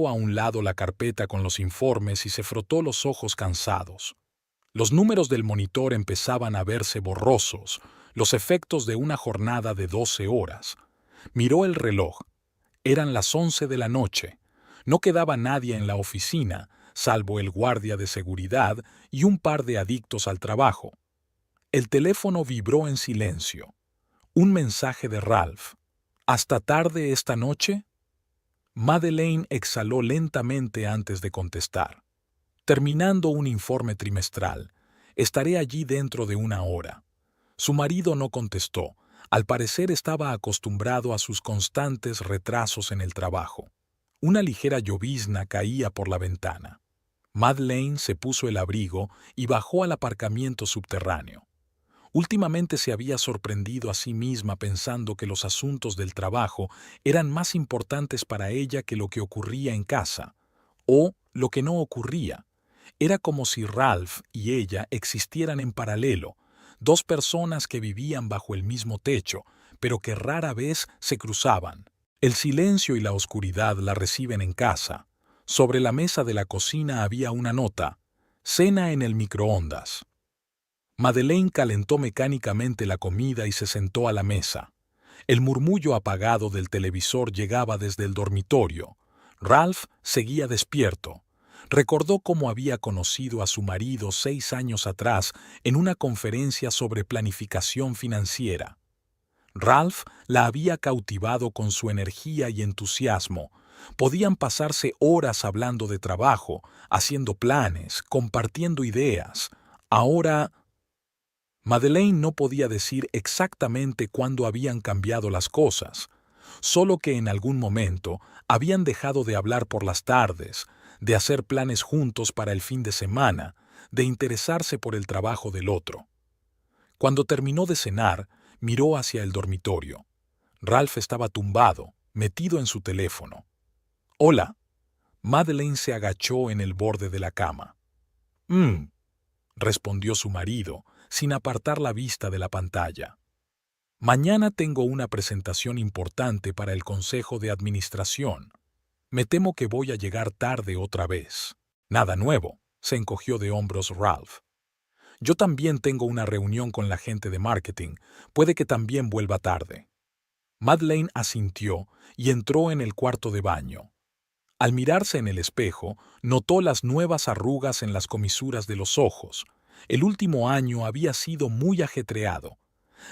a un lado la carpeta con los informes y se frotó los ojos cansados. Los números del monitor empezaban a verse borrosos, los efectos de una jornada de 12 horas. Miró el reloj. Eran las 11 de la noche. No quedaba nadie en la oficina, salvo el guardia de seguridad y un par de adictos al trabajo. El teléfono vibró en silencio. Un mensaje de Ralph. ¿Hasta tarde esta noche? Madeleine exhaló lentamente antes de contestar. Terminando un informe trimestral. Estaré allí dentro de una hora. Su marido no contestó. Al parecer estaba acostumbrado a sus constantes retrasos en el trabajo. Una ligera llovizna caía por la ventana. Madeleine se puso el abrigo y bajó al aparcamiento subterráneo. Últimamente se había sorprendido a sí misma pensando que los asuntos del trabajo eran más importantes para ella que lo que ocurría en casa, o lo que no ocurría. Era como si Ralph y ella existieran en paralelo, dos personas que vivían bajo el mismo techo, pero que rara vez se cruzaban. El silencio y la oscuridad la reciben en casa. Sobre la mesa de la cocina había una nota: cena en el microondas. Madeleine calentó mecánicamente la comida y se sentó a la mesa. El murmullo apagado del televisor llegaba desde el dormitorio. Ralph seguía despierto. Recordó cómo había conocido a su marido 6 años atrás en una conferencia sobre planificación financiera. Ralph la había cautivado con su energía y entusiasmo. Podían pasarse horas hablando de trabajo, haciendo planes, compartiendo ideas. Ahora, Madeleine no podía decir exactamente cuándo habían cambiado las cosas, solo que en algún momento habían dejado de hablar por las tardes, de hacer planes juntos para el fin de semana, de interesarse por el trabajo del otro. Cuando terminó de cenar, miró hacia el dormitorio. Ralph estaba tumbado, metido en su teléfono. «Hola». Madeleine se agachó en el borde de la cama. Respondió su marido, sin apartar la vista de la pantalla. Mañana tengo una presentación importante para el Consejo de Administración. Me temo que voy a llegar tarde otra vez. Nada nuevo, se encogió de hombros Ralph. Yo también tengo una reunión con la gente de marketing. Puede que también vuelva tarde. Madeleine asintió y entró en el cuarto de baño. Al mirarse en el espejo, notó las nuevas arrugas en las comisuras de los ojos. El último año había sido muy ajetreado.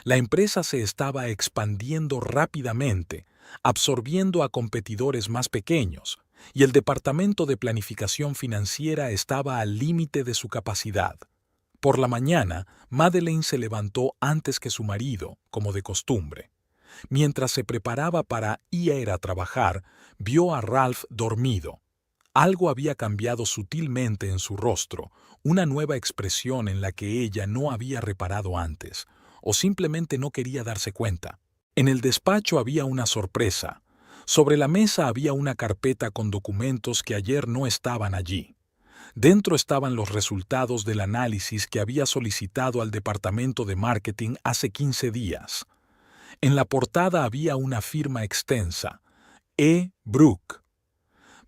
La empresa se estaba expandiendo rápidamente, absorbiendo a competidores más pequeños, y el departamento de planificación financiera estaba al límite de su capacidad. Por la mañana, Madeleine se levantó antes que su marido, como de costumbre. Mientras se preparaba para ir a trabajar, vio a Ralph dormido. Algo había cambiado sutilmente en su rostro, una nueva expresión en la que ella no había reparado antes, o simplemente no quería darse cuenta. En el despacho había una sorpresa. Sobre la mesa había una carpeta con documentos que ayer no estaban allí. Dentro estaban los resultados del análisis que había solicitado al departamento de marketing hace 15 días. En la portada había una firma extensa: E. Brook.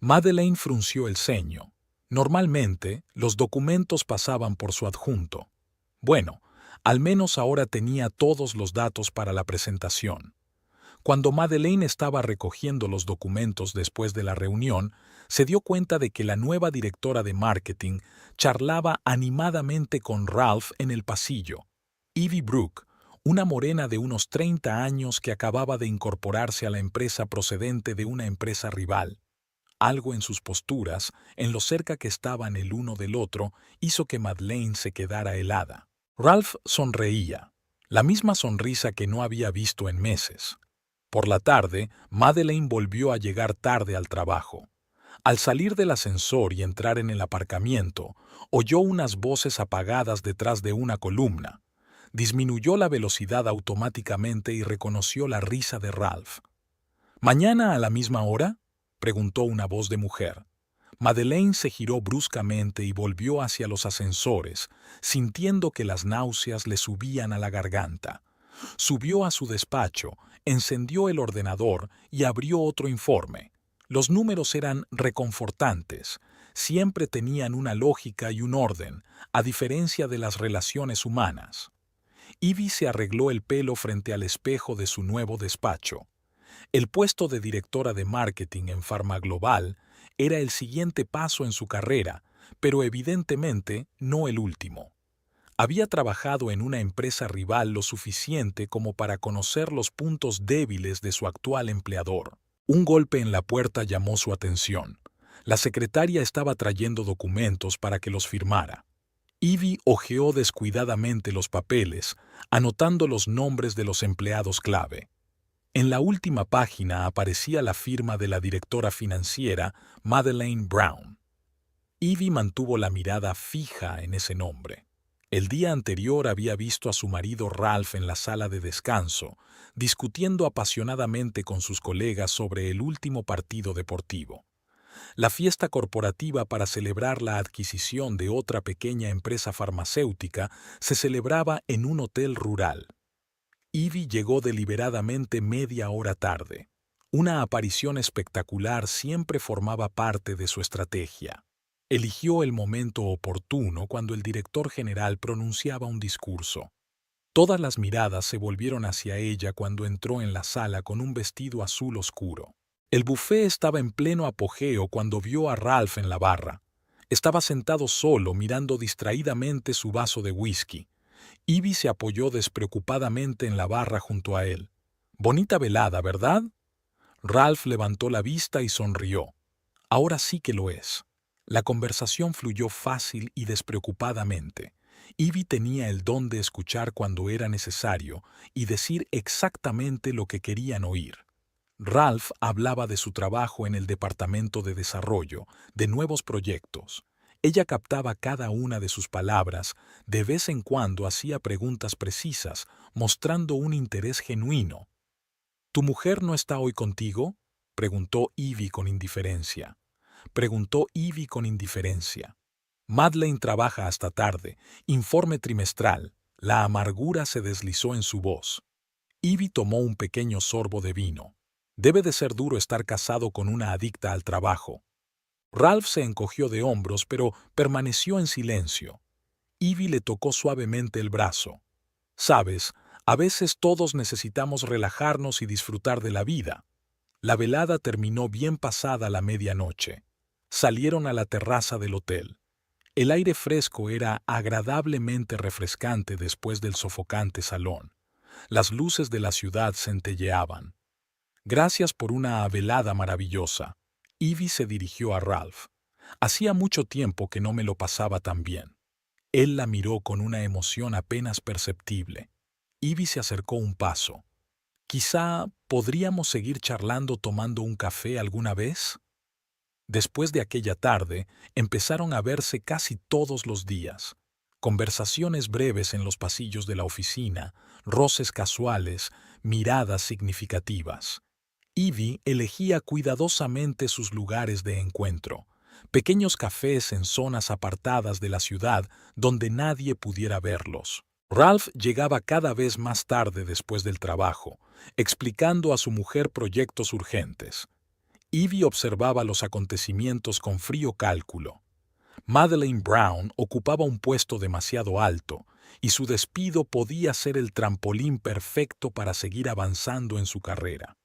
Madeleine frunció el ceño. Normalmente, los documentos pasaban por su adjunto. Bueno, al menos ahora tenía todos los datos para la presentación. Cuando Madeleine estaba recogiendo los documentos después de la reunión, se dio cuenta de que la nueva directora de marketing charlaba animadamente con Ralph en el pasillo. Evie Brook, una morena de unos 30 años que acababa de incorporarse a la empresa procedente de una empresa rival. Algo en sus posturas, en lo cerca que estaban el uno del otro, hizo que Madeleine se quedara helada. Ralph sonreía, la misma sonrisa que no había visto en meses. Por la tarde, Madeleine volvió a llegar tarde al trabajo. Al salir del ascensor y entrar en el aparcamiento, oyó unas voces apagadas detrás de una columna. Disminuyó la velocidad automáticamente y reconoció la risa de Ralph. «¿Mañana a la misma hora?», preguntó una voz de mujer. Madeleine se giró bruscamente y volvió hacia los ascensores, sintiendo que las náuseas le subían a la garganta. Subió a su despacho, encendió el ordenador y abrió otro informe. Los números eran reconfortantes, siempre tenían una lógica y un orden, a diferencia de las relaciones humanas. Ivy se arregló el pelo frente al espejo de su nuevo despacho. El puesto de directora de marketing en Farmaglobal era el siguiente paso en su carrera, pero evidentemente no el último. Había trabajado en una empresa rival lo suficiente como para conocer los puntos débiles de su actual empleador. Un golpe en la puerta llamó su atención. La secretaria estaba trayendo documentos para que los firmara. Ivy hojeó descuidadamente los papeles, anotando los nombres de los empleados clave. En la última página aparecía la firma de la directora financiera, Madeleine Brown. Ivy mantuvo la mirada fija en ese nombre. El día anterior había visto a su marido Ralph en la sala de descanso, discutiendo apasionadamente con sus colegas sobre el último partido deportivo. La fiesta corporativa para celebrar la adquisición de otra pequeña empresa farmacéutica se celebraba en un hotel rural. Ivy llegó deliberadamente media hora tarde. Una aparición espectacular siempre formaba parte de su estrategia. Eligió el momento oportuno cuando el director general pronunciaba un discurso. Todas las miradas se volvieron hacia ella cuando entró en la sala con un vestido azul oscuro. El buffet estaba en pleno apogeo cuando vio a Ralph en la barra. Estaba sentado solo mirando distraídamente su vaso de whisky. Ivy se apoyó despreocupadamente en la barra junto a él. «Bonita velada, ¿verdad?» Ralph levantó la vista y sonrió. «Ahora sí que lo es». La conversación fluyó fácil y despreocupadamente. Ivy tenía el don de escuchar cuando era necesario y decir exactamente lo que querían oír. Ralph hablaba de su trabajo en el departamento de desarrollo, de nuevos proyectos. Ella captaba cada una de sus palabras, de vez en cuando hacía preguntas precisas, mostrando un interés genuino. «¿Tu mujer no está hoy contigo?», preguntó Ivy con indiferencia. «Madeleine trabaja hasta tarde, informe trimestral». La amargura se deslizó en su voz. Ivy tomó un pequeño sorbo de vino. Debe de ser duro estar casado con una adicta al trabajo. Ralph se encogió de hombros, pero permaneció en silencio. Ivy le tocó suavemente el brazo. «Sabes, a veces todos necesitamos relajarnos y disfrutar de la vida». La velada terminó bien pasada la medianoche. Salieron a la terraza del hotel. El aire fresco era agradablemente refrescante después del sofocante salón. Las luces de la ciudad centelleaban. «Gracias por una velada maravillosa». Ivy se dirigió a Ralph. «Hacía mucho tiempo que no me lo pasaba tan bien». Él la miró con una emoción apenas perceptible. Ivy se acercó un paso. «Quizá podríamos seguir charlando tomando un café alguna vez». Después de aquella tarde, empezaron a verse casi todos los días. Conversaciones breves en los pasillos de la oficina, roces casuales, miradas significativas. Ivy elegía cuidadosamente sus lugares de encuentro, pequeños cafés en zonas apartadas de la ciudad donde nadie pudiera verlos. Ralph llegaba cada vez más tarde después del trabajo, explicando a su mujer proyectos urgentes. Ivy observaba los acontecimientos con frío cálculo. Madeleine Brown ocupaba un puesto demasiado alto, y su despido podía ser el trampolín perfecto para seguir avanzando en su carrera.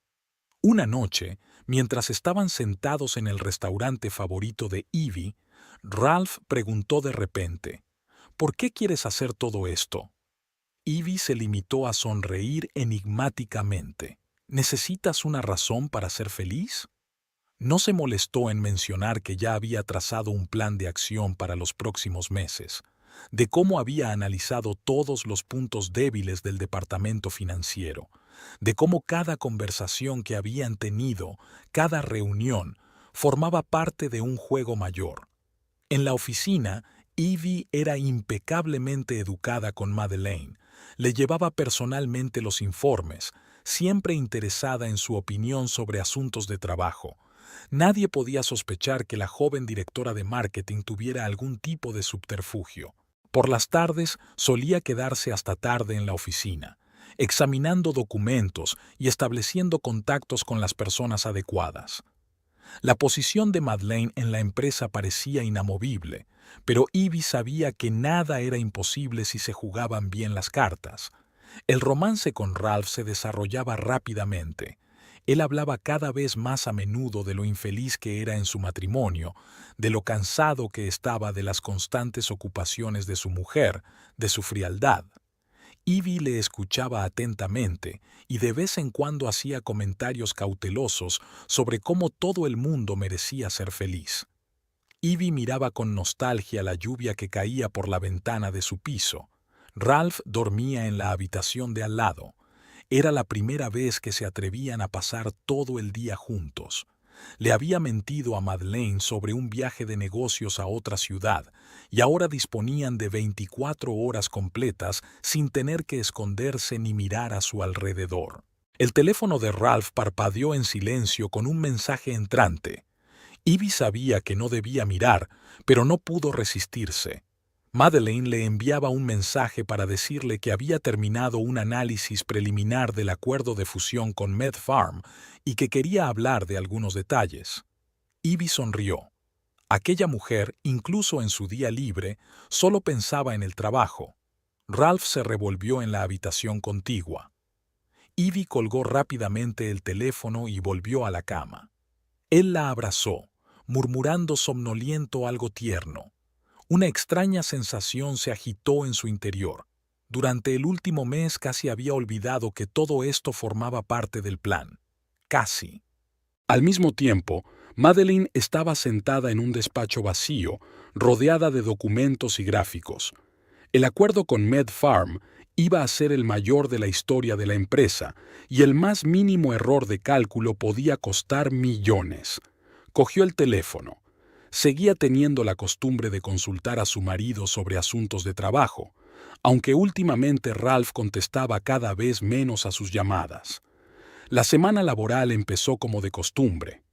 Una noche, mientras estaban sentados en el restaurante favorito de Ivy, Ralph preguntó de repente, «¿Por qué quieres hacer todo esto?». Ivy se limitó a sonreír enigmáticamente. «¿Necesitas una razón para ser feliz?». No se molestó en mencionar que ya había trazado un plan de acción para los próximos meses, de cómo había analizado todos los puntos débiles del departamento financiero, de cómo cada conversación que habían tenido, cada reunión, formaba parte de un juego mayor. En la oficina, Ivy era impecablemente educada con Madeleine, le llevaba personalmente los informes, siempre interesada en su opinión sobre asuntos de trabajo. Nadie podía sospechar que la joven directora de marketing tuviera algún tipo de subterfugio. Por las tardes solía quedarse hasta tarde en la oficina, examinando documentos y estableciendo contactos con las personas adecuadas. La posición de Madeleine en la empresa parecía inamovible, pero Ivy sabía que nada era imposible si se jugaban bien las cartas. El romance con Ralph se desarrollaba rápidamente. Él hablaba cada vez más a menudo de lo infeliz que era en su matrimonio, de lo cansado que estaba de las constantes ocupaciones de su mujer, de su frialdad. Ivy le escuchaba atentamente y de vez en cuando hacía comentarios cautelosos sobre cómo todo el mundo merecía ser feliz. Ivy miraba con nostalgia la lluvia que caía por la ventana de su piso. Ralph dormía en la habitación de al lado. Era la primera vez que se atrevían a pasar todo el día juntos. Le había mentido a Madeleine sobre un viaje de negocios a otra ciudad, y ahora disponían de 24 horas completas sin tener que esconderse ni mirar a su alrededor. El teléfono de Ralph parpadeó en silencio con un mensaje entrante. Ivy sabía que no debía mirar, pero no pudo resistirse. Madeleine le enviaba un mensaje para decirle que había terminado un análisis preliminar del acuerdo de fusión con MedFarm y que quería hablar de algunos detalles. Ivy sonrió. Aquella mujer, incluso en su día libre, solo pensaba en el trabajo. Ralph se revolvió en la habitación contigua. Ivy colgó rápidamente el teléfono y volvió a la cama. Él la abrazó, murmurando somnoliento algo tierno. Una extraña sensación se agitó en su interior. Durante el último mes casi había olvidado que todo esto formaba parte del plan. Casi. Al mismo tiempo, Madeleine estaba sentada en un despacho vacío, rodeada de documentos y gráficos. El acuerdo con MedFarm iba a ser el mayor de la historia de la empresa, y el más mínimo error de cálculo podía costar millones. Cogió el teléfono. Seguía teniendo la costumbre de consultar a su marido sobre asuntos de trabajo, aunque últimamente Ralph contestaba cada vez menos a sus llamadas. La semana laboral empezó como de costumbre.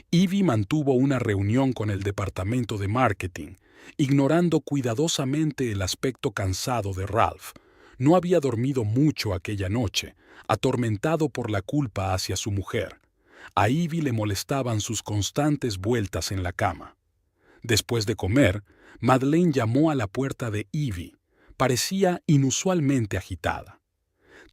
Ivy mantuvo una reunión con el departamento de marketing, ignorando cuidadosamente el aspecto cansado de Ralph. No había dormido mucho aquella noche, atormentado por la culpa hacia su mujer. A Ivy le molestaban sus constantes vueltas en la cama. Después de comer, Madeleine llamó a la puerta de Ivy. Parecía inusualmente agitada.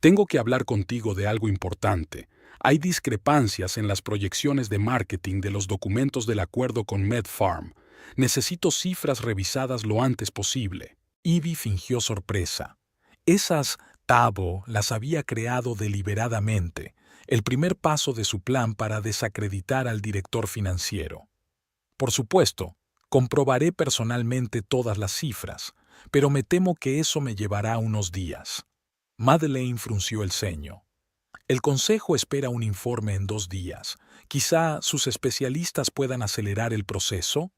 «Tengo que hablar contigo de algo importante. Hay discrepancias en las proyecciones de marketing de los documentos del acuerdo con MedFarm. Necesito cifras revisadas lo antes posible». Ivy fingió sorpresa. Esas Tabo las había creado deliberadamente, el primer paso de su plan para desacreditar al director financiero. «Por supuesto, comprobaré personalmente todas las cifras, pero me temo que eso me llevará unos días». Madeleine frunció el ceño. «El consejo espera un informe en 2 días. Quizá sus especialistas puedan acelerar el proceso».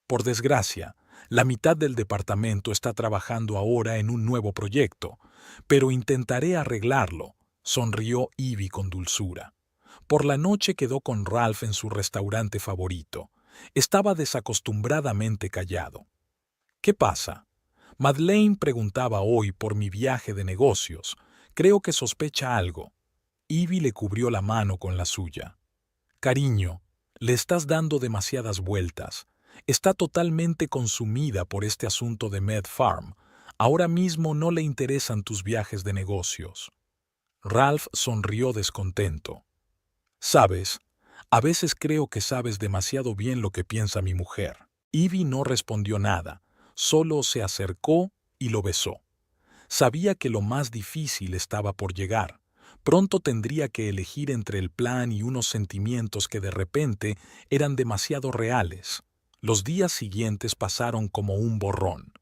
«Por desgracia, la mitad del departamento está trabajando ahora en un nuevo proyecto, pero intentaré arreglarlo», sonrió Ivy con dulzura. Por la noche quedó con Ralph en su restaurante favorito. Estaba desacostumbradamente callado. «¿Qué pasa?» Madeleine preguntaba hoy por mi viaje de negocios. Creo que sospecha algo. Ivy le cubrió la mano con la suya. «Cariño, le estás dando demasiadas vueltas. Está totalmente consumida por este asunto de MedFarm. Ahora mismo no le interesan tus viajes de negocios». Ralph sonrió descontento. «Sabes, a veces creo que sabes demasiado bien lo que piensa mi mujer». Ivy no respondió nada, solo se acercó y lo besó. Sabía que lo más difícil estaba por llegar. Pronto tendría que elegir entre el plan y unos sentimientos que de repente eran demasiado reales. Los días siguientes pasaron como un borrón.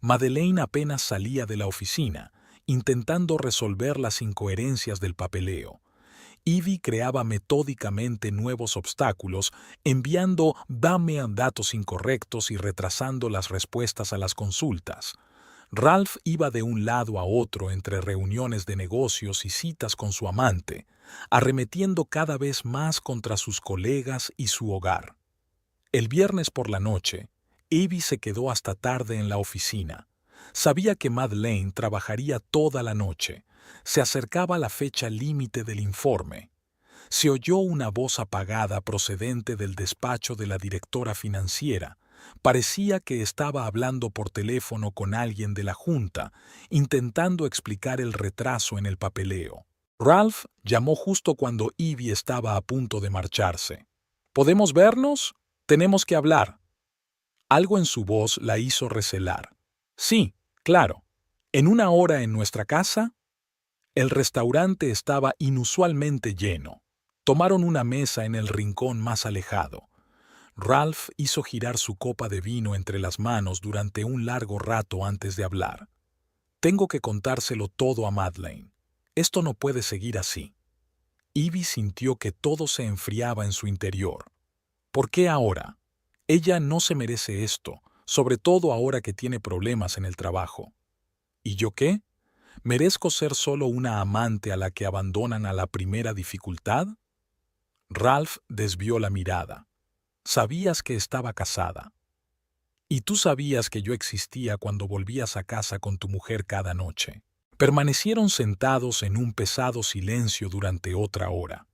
Madeleine apenas salía de la oficina, intentando resolver las incoherencias del papeleo. Ivy creaba metódicamente nuevos obstáculos, enviando datos incorrectos y retrasando las respuestas a las consultas. Ralph iba de un lado a otro entre reuniones de negocios y citas con su amante, arremetiendo cada vez más contra sus colegas y su hogar. El viernes por la noche, Ivy se quedó hasta tarde en la oficina. Sabía que Madeleine trabajaría toda la noche. Se acercaba la fecha límite del informe. Se oyó una voz apagada procedente del despacho de la directora financiera. Parecía que estaba hablando por teléfono con alguien de la junta, intentando explicar el retraso en el papeleo. Ralph llamó justo cuando Ivy estaba a punto de marcharse. ¿Podemos vernos? Tenemos que hablar. Algo en su voz la hizo recelar. Sí, claro. ¿En una hora en nuestra casa? El restaurante estaba inusualmente lleno. Tomaron una mesa en el rincón más alejado. Ralph hizo girar su copa de vino entre las manos durante un largo rato antes de hablar. Tengo que contárselo todo a Madeleine. Esto no puede seguir así. Ivy sintió que todo se enfriaba en su interior. ¿Por qué ahora? Ella no se merece esto, sobre todo ahora que tiene problemas en el trabajo. ¿Y yo qué? ¿Merezco ser solo una amante a la que abandonan a la primera dificultad? Ralph desvió la mirada. Sabías que estaba casada. Y tú sabías que yo existía cuando volvías a casa con tu mujer cada noche. Permanecieron sentados en un pesado silencio durante otra hora.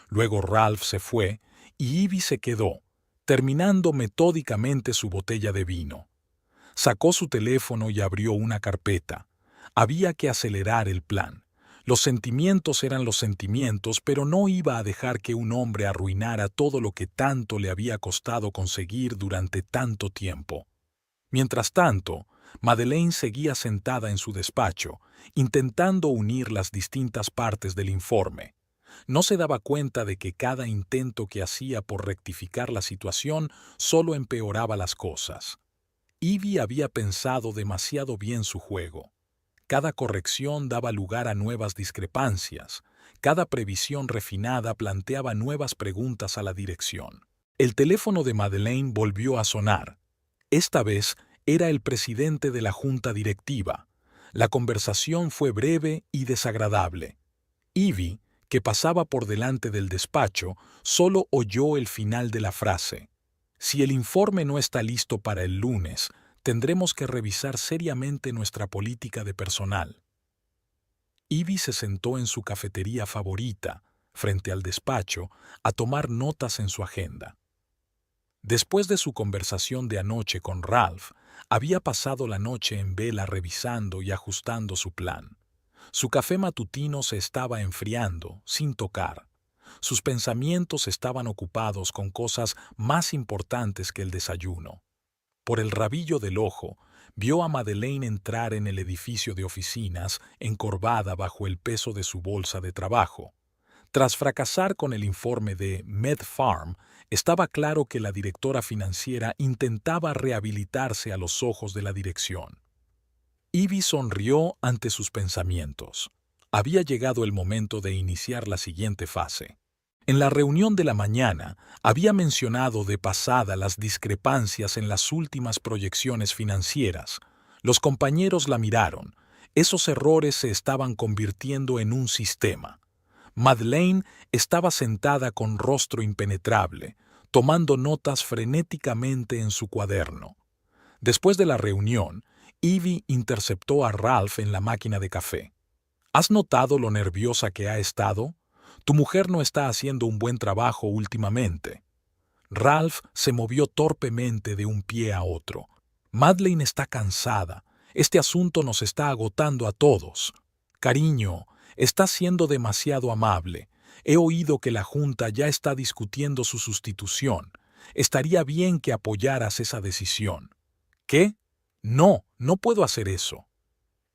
Luego Ralph se fue y Ivy se quedó, terminando metódicamente su botella de vino. Sacó su teléfono y abrió una carpeta. Había que acelerar el plan. Los sentimientos eran los sentimientos, pero no iba a dejar que un hombre arruinara todo lo que tanto le había costado conseguir durante tanto tiempo. Mientras tanto, Madeleine seguía sentada en su despacho, intentando unir las distintas partes del informe. No se daba cuenta de que cada intento que hacía por rectificar la situación solo empeoraba las cosas. Ivy había pensado demasiado bien su juego. Cada corrección daba lugar a nuevas discrepancias. Cada previsión refinada planteaba nuevas preguntas a la dirección. El teléfono de Madeleine volvió a sonar. Esta vez era el presidente de la junta directiva. La conversación fue breve y desagradable. Ivy, que pasaba por delante del despacho, solo oyó el final de la frase. Si el informe no está listo para el lunes, tendremos que revisar seriamente nuestra política de personal. Ivy se sentó en su cafetería favorita, frente al despacho, a tomar notas en su agenda. Después de su conversación de anoche con Ralph, había pasado la noche en vela revisando y ajustando su plan. Su café matutino se estaba enfriando, sin tocar. Sus pensamientos estaban ocupados con cosas más importantes que el desayuno. Por el rabillo del ojo, vio a Madeleine entrar en el edificio de oficinas, encorvada bajo el peso de su bolsa de trabajo. Tras fracasar con el informe de MedFarm, estaba claro que la directora financiera intentaba rehabilitarse a los ojos de la dirección. Ivy sonrió ante sus pensamientos. Había llegado el momento de iniciar la siguiente fase. En la reunión de la mañana, había mencionado de pasada las discrepancias en las últimas proyecciones financieras. Los compañeros la miraron. Esos errores se estaban convirtiendo en un sistema. Madeleine estaba sentada con rostro impenetrable, tomando notas frenéticamente en su cuaderno. Después de la reunión, Ivy interceptó a Ralph en la máquina de café. ¿Has notado lo nerviosa que ha estado? Tu mujer no está haciendo un buen trabajo últimamente. Ralph se movió torpemente de un pie a otro. Madeleine está cansada. Este asunto nos está agotando a todos. Cariño, estás siendo demasiado amable. He oído que la Junta ya está discutiendo su sustitución. Estaría bien que apoyaras esa decisión. ¿Qué? No, no puedo hacer eso.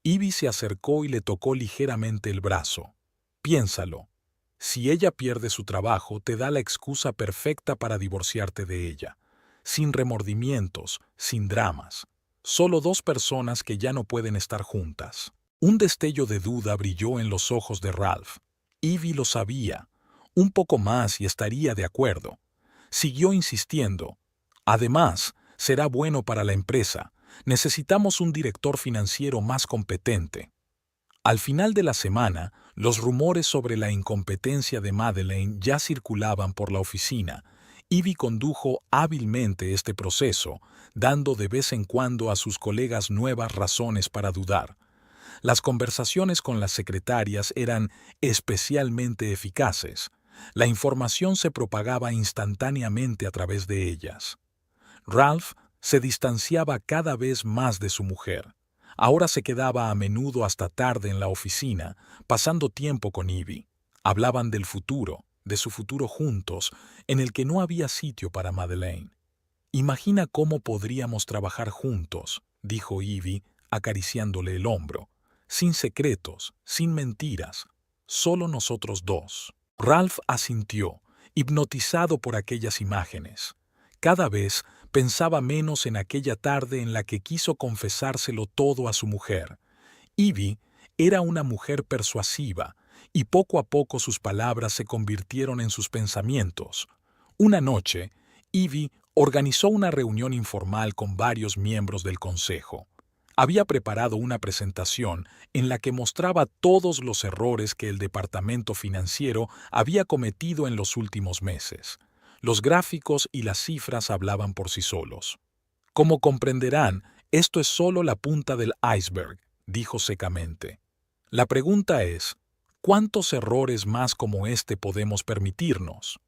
Ivy se acercó y le tocó ligeramente el brazo. Piénsalo. Si ella pierde su trabajo, te da la excusa perfecta para divorciarte de ella. Sin remordimientos, sin dramas. Solo dos personas que ya no pueden estar juntas. Un destello de duda brilló en los ojos de Ralph. Ivy lo sabía. Un poco más y estaría de acuerdo. Siguió insistiendo. Además, será bueno para la empresa. Necesitamos un director financiero más competente. Al final de la semana, los rumores sobre la incompetencia de Madeleine ya circulaban por la oficina. Ivy condujo hábilmente este proceso, dando de vez en cuando a sus colegas nuevas razones para dudar. Las conversaciones con las secretarias eran especialmente eficaces. La información se propagaba instantáneamente a través de ellas. Ralph se distanciaba cada vez más de su mujer. Ahora se quedaba a menudo hasta tarde en la oficina, pasando tiempo con Ivy. Hablaban del futuro, de su futuro juntos, en el que no había sitio para Madeleine. «Imagina cómo podríamos trabajar juntos», dijo Ivy, acariciándole el hombro. «Sin secretos, sin mentiras, solo nosotros dos». Ralph asintió, hipnotizado por aquellas imágenes. Cada vez pensaba menos en aquella tarde en la que quiso confesárselo todo a su mujer. Ivy era una mujer persuasiva, y poco a poco sus palabras se convirtieron en sus pensamientos. Una noche, Ivy organizó una reunión informal con varios miembros del consejo. Había preparado una presentación en la que mostraba todos los errores que el departamento financiero había cometido en los últimos meses. Los gráficos y las cifras hablaban por sí solos. «Como comprenderán, esto es solo la punta del iceberg», dijo secamente. «La pregunta es, ¿cuántos errores más como este podemos permitirnos?».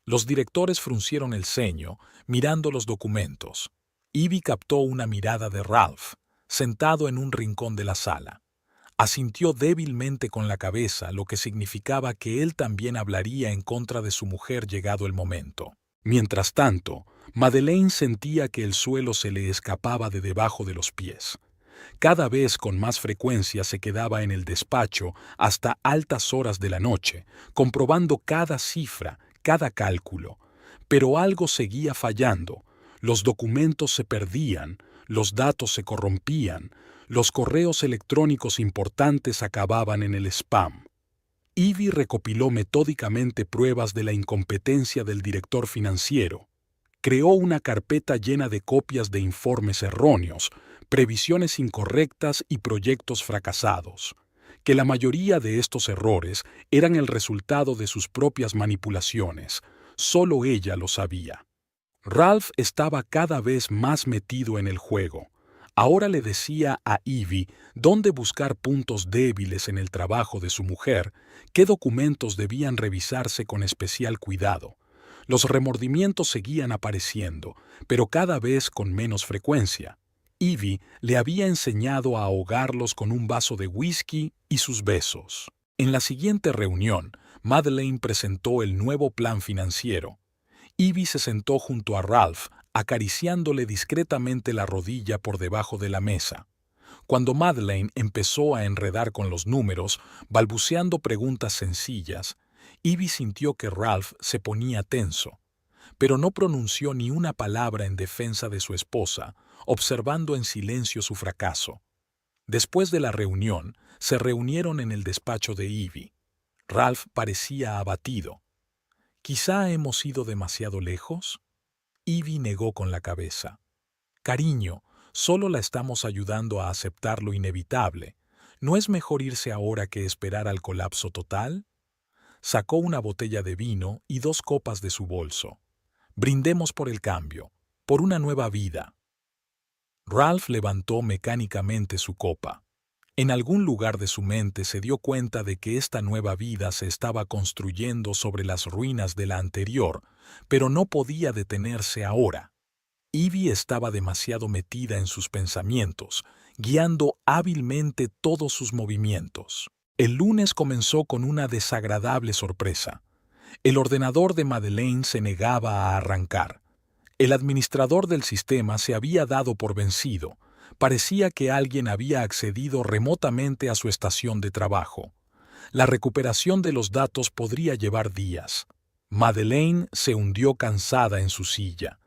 Los directores fruncieron el ceño, mirando los documentos. Ivy captó una mirada de Ralph, sentado en un rincón de la sala. Asintió débilmente con la cabeza, lo que significaba que él también hablaría en contra de su mujer llegado el momento. Mientras tanto, Madeleine sentía que el suelo se le escapaba de debajo de los pies. Cada vez con más frecuencia se quedaba en el despacho hasta altas horas de la noche, comprobando cada cifra, cada cálculo. Pero algo seguía fallando. Los documentos se perdían, los datos se corrompían, los correos electrónicos importantes acababan en el spam. Ivy recopiló metódicamente pruebas de la incompetencia del director financiero. Creó una carpeta llena de copias de informes erróneos, previsiones incorrectas y proyectos fracasados. Que la mayoría de estos errores eran el resultado de sus propias manipulaciones. Solo ella lo sabía. Ralph estaba cada vez más metido en el juego. Ahora le decía a Ivy dónde buscar puntos débiles en el trabajo de su mujer, qué documentos debían revisarse con especial cuidado. Los remordimientos seguían apareciendo, pero cada vez con menos frecuencia. Ivy le había enseñado a ahogarlos con un vaso de whisky y sus besos. En la siguiente reunión, Madeleine presentó el nuevo plan financiero. Ivy se sentó junto a Ralph, acariciándole discretamente la rodilla por debajo de la mesa. Cuando Madeleine empezó a enredar con los números, balbuceando preguntas sencillas, Ivy sintió que Ralph se ponía tenso, pero no pronunció ni una palabra en defensa de su esposa, observando en silencio su fracaso. Después de la reunión, se reunieron en el despacho de Ivy. Ralph parecía abatido. «¿Quizá hemos ido demasiado lejos?». Ivy negó con la cabeza. «Cariño, solo la estamos ayudando a aceptar lo inevitable. ¿No es mejor irse ahora que esperar al colapso total?». Sacó una botella de vino y 2 copas de su bolso. «Brindemos por el cambio, por una nueva vida». Ralph levantó mecánicamente su copa. En algún lugar de su mente se dio cuenta de que esta nueva vida se estaba construyendo sobre las ruinas de la anterior, pero no podía detenerse ahora. Ivy estaba demasiado metida en sus pensamientos, guiando hábilmente todos sus movimientos. El lunes comenzó con una desagradable sorpresa. El ordenador de Madeleine se negaba a arrancar. El administrador del sistema se había dado por vencido. Parecía que alguien había accedido remotamente a su estación de trabajo. La recuperación de los datos podría llevar días. Madeleine se hundió cansada en su silla.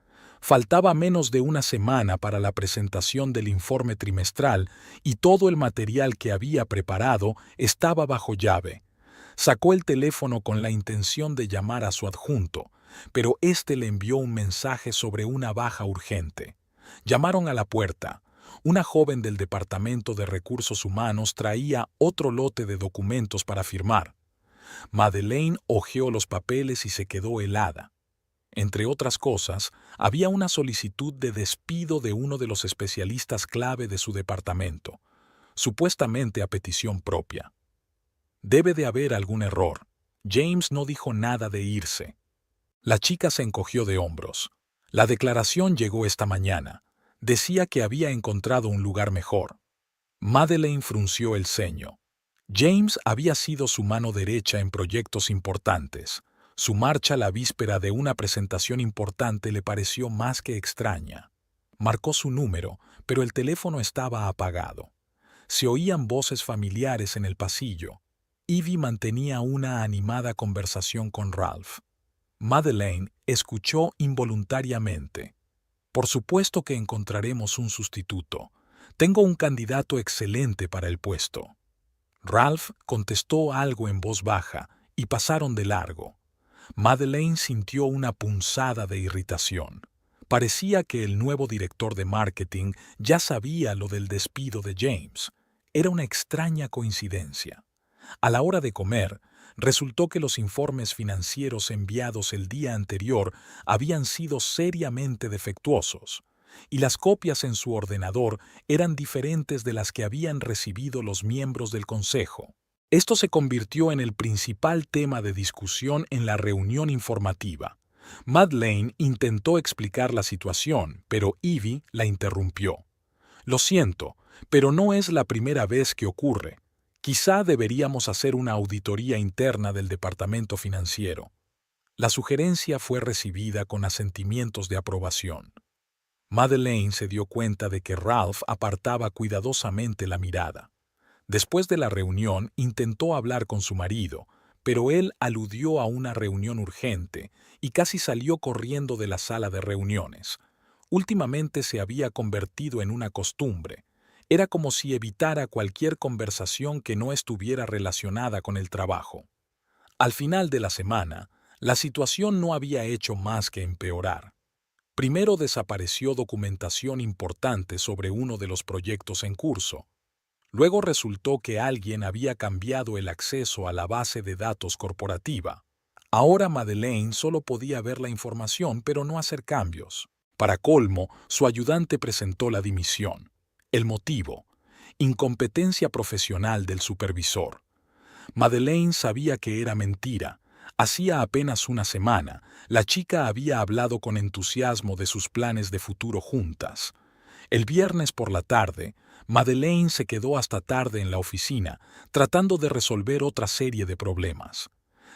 Faltaba menos de una semana para la presentación del informe trimestral y todo el material que había preparado estaba bajo llave. Sacó el teléfono con la intención de llamar a su adjunto, pero éste le envió un mensaje sobre una baja urgente. Llamaron a la puerta. Una joven del Departamento de Recursos Humanos traía otro lote de documentos para firmar. Madeleine hojeó los papeles y se quedó helada. Entre otras cosas, había una solicitud de despido de uno de los especialistas clave de su departamento, supuestamente a petición propia. «Debe de haber algún error», James no dijo nada de irse. La chica se encogió de hombros. La declaración llegó esta mañana. Decía que había encontrado un lugar mejor. Madeleine frunció el ceño. James había sido su mano derecha en proyectos importantes. Su marcha la víspera de una presentación importante le pareció más que extraña. Marcó su número, pero el teléfono estaba apagado. Se oían voces familiares en el pasillo. Evie mantenía una animada conversación con Ralph. Madeleine escuchó involuntariamente. Por supuesto que encontraremos un sustituto. Tengo un candidato excelente para el puesto. Ralph contestó algo en voz baja y pasaron de largo. Madeleine sintió una punzada de irritación. Parecía que el nuevo director de marketing ya sabía lo del despido de James. Era una extraña coincidencia. A la hora de comer, resultó que los informes financieros enviados el día anterior habían sido seriamente defectuosos, y las copias en su ordenador eran diferentes de las que habían recibido los miembros del consejo. Esto se convirtió en el principal tema de discusión en la reunión informativa. Madeleine intentó explicar la situación, pero Evie la interrumpió. Lo siento, pero no es la primera vez que ocurre. Quizá deberíamos hacer una auditoría interna del departamento financiero. La sugerencia fue recibida con asentimientos de aprobación. Madeleine se dio cuenta de que Ralph apartaba cuidadosamente la mirada. Después de la reunión intentó hablar con su marido, pero él aludió a una reunión urgente y casi salió corriendo de la sala de reuniones. Últimamente se había convertido en una costumbre. Era como si evitara cualquier conversación que no estuviera relacionada con el trabajo. Al final de la semana, la situación no había hecho más que empeorar. Primero desapareció documentación importante sobre uno de los proyectos en curso. Luego resultó que alguien había cambiado el acceso a la base de datos corporativa. Ahora Madeleine solo podía ver la información pero no hacer cambios. Para colmo, su ayudante presentó la dimisión. El motivo: incompetencia profesional del supervisor. Madeleine sabía que era mentira. Hacía apenas una semana, la chica había hablado con entusiasmo de sus planes de futuro juntas. El viernes por la tarde, Madeleine se quedó hasta tarde en la oficina, tratando de resolver otra serie de problemas.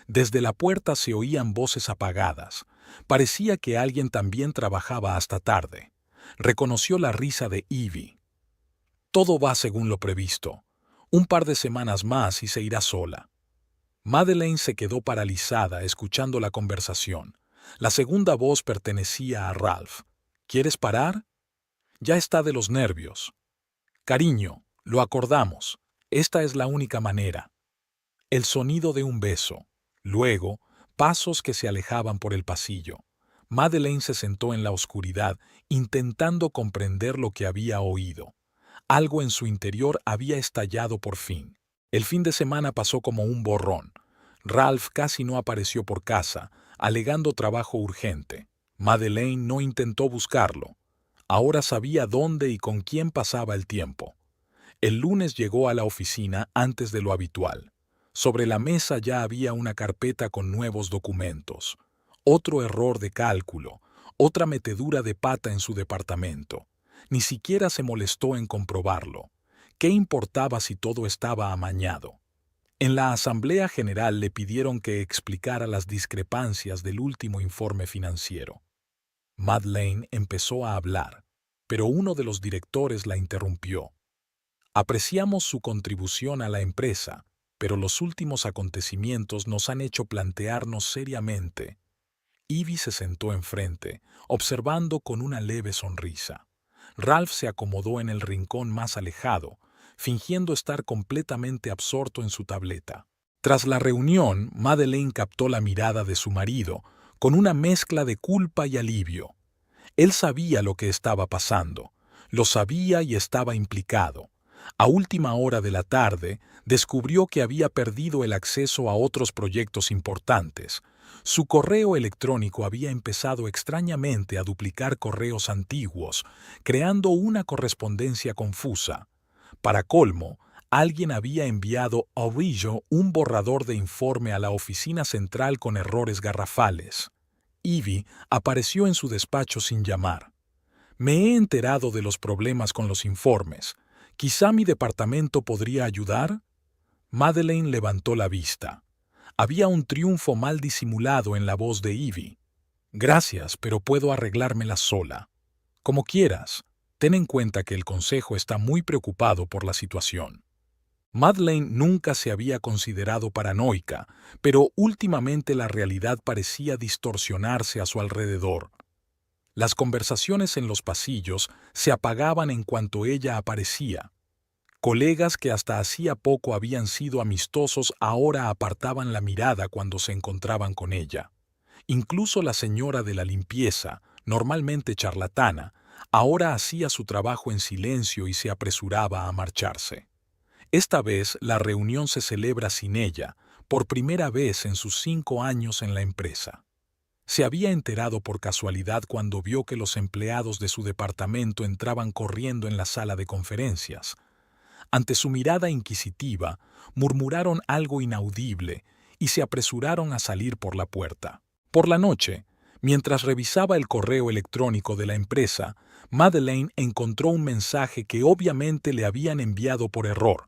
Desde la puerta se oían voces apagadas. Parecía que alguien también trabajaba hasta tarde. Reconoció la risa de Evie. Todo va según lo previsto. Un par de semanas más y se irá sola. Madeleine se quedó paralizada escuchando la conversación. La segunda voz pertenecía a Ralph. ¿Quieres parar? Ya está de los nervios. Cariño, lo acordamos. Esta es la única manera. El sonido de un beso. Luego, pasos que se alejaban por el pasillo. Madeleine se sentó en la oscuridad, intentando comprender lo que había oído. Algo en su interior había estallado por fin. El fin de semana pasó como un borrón. Ralph casi no apareció por casa, alegando trabajo urgente. Madeleine no intentó buscarlo. Ahora sabía dónde y con quién pasaba el tiempo. El lunes llegó a la oficina antes de lo habitual. Sobre la mesa ya había una carpeta con nuevos documentos. Otro error de cálculo, otra metedura de pata en su departamento. Ni siquiera se molestó en comprobarlo. ¿Qué importaba si todo estaba amañado? En la Asamblea General le pidieron que explicara las discrepancias del último informe financiero. Madeleine empezó a hablar, pero uno de los directores la interrumpió. Apreciamos su contribución a la empresa, pero los últimos acontecimientos nos han hecho plantearnos seriamente. Evie se sentó enfrente, observando con una leve sonrisa. Ralph se acomodó en el rincón más alejado, fingiendo estar completamente absorto en su tableta. Tras la reunión, Madeleine captó la mirada de su marido, con una mezcla de culpa y alivio. Él sabía lo que estaba pasando, lo sabía y estaba implicado. A última hora de la tarde, descubrió que había perdido el acceso a otros proyectos importantes. Su correo electrónico había empezado extrañamente a duplicar correos antiguos, creando una correspondencia confusa. Para colmo, alguien había enviado a Orillo un borrador de informe a la oficina central con errores garrafales. Ivy apareció en su despacho sin llamar. Me he enterado de los problemas con los informes. ¿Quizá mi departamento podría ayudar? Madeleine levantó la vista. Había un triunfo mal disimulado en la voz de Ivy. Gracias, pero puedo arreglármela sola. Como quieras. Ten en cuenta que el consejo está muy preocupado por la situación. Madeleine nunca se había considerado paranoica, pero últimamente la realidad parecía distorsionarse a su alrededor. Las conversaciones en los pasillos se apagaban en cuanto ella aparecía. Colegas que hasta hacía poco habían sido amistosos ahora apartaban la mirada cuando se encontraban con ella. Incluso la señora de la limpieza, normalmente charlatana, ahora hacía su trabajo en silencio y se apresuraba a marcharse. Esta vez la reunión se celebra sin ella, por primera vez en sus 5 años en la empresa. Se había enterado por casualidad cuando vio que los empleados de su departamento entraban corriendo en la sala de conferencias. Ante su mirada inquisitiva, murmuraron algo inaudible y se apresuraron a salir por la puerta. Por la noche, mientras revisaba el correo electrónico de la empresa, Madeleine encontró un mensaje que obviamente le habían enviado por error.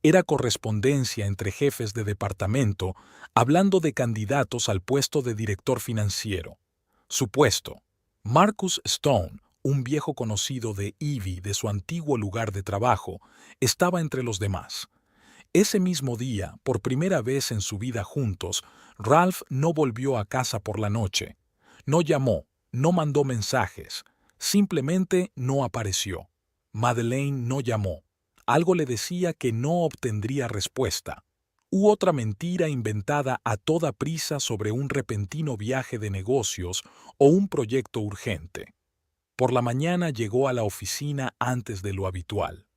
Era correspondencia entre jefes de departamento hablando de candidatos al puesto de director financiero. Su puesto. Marcus Stone, un viejo conocido de Ivy de su antiguo lugar de trabajo, estaba entre los demás. Ese mismo día, por primera vez en su vida juntos, Ralph no volvió a casa por la noche. No llamó, no mandó mensajes, simplemente no apareció. Madeleine no llamó. Algo le decía que no obtendría respuesta. Otra mentira inventada a toda prisa sobre un repentino viaje de negocios o un proyecto urgente. Por la mañana llegó a la oficina antes de lo habitual.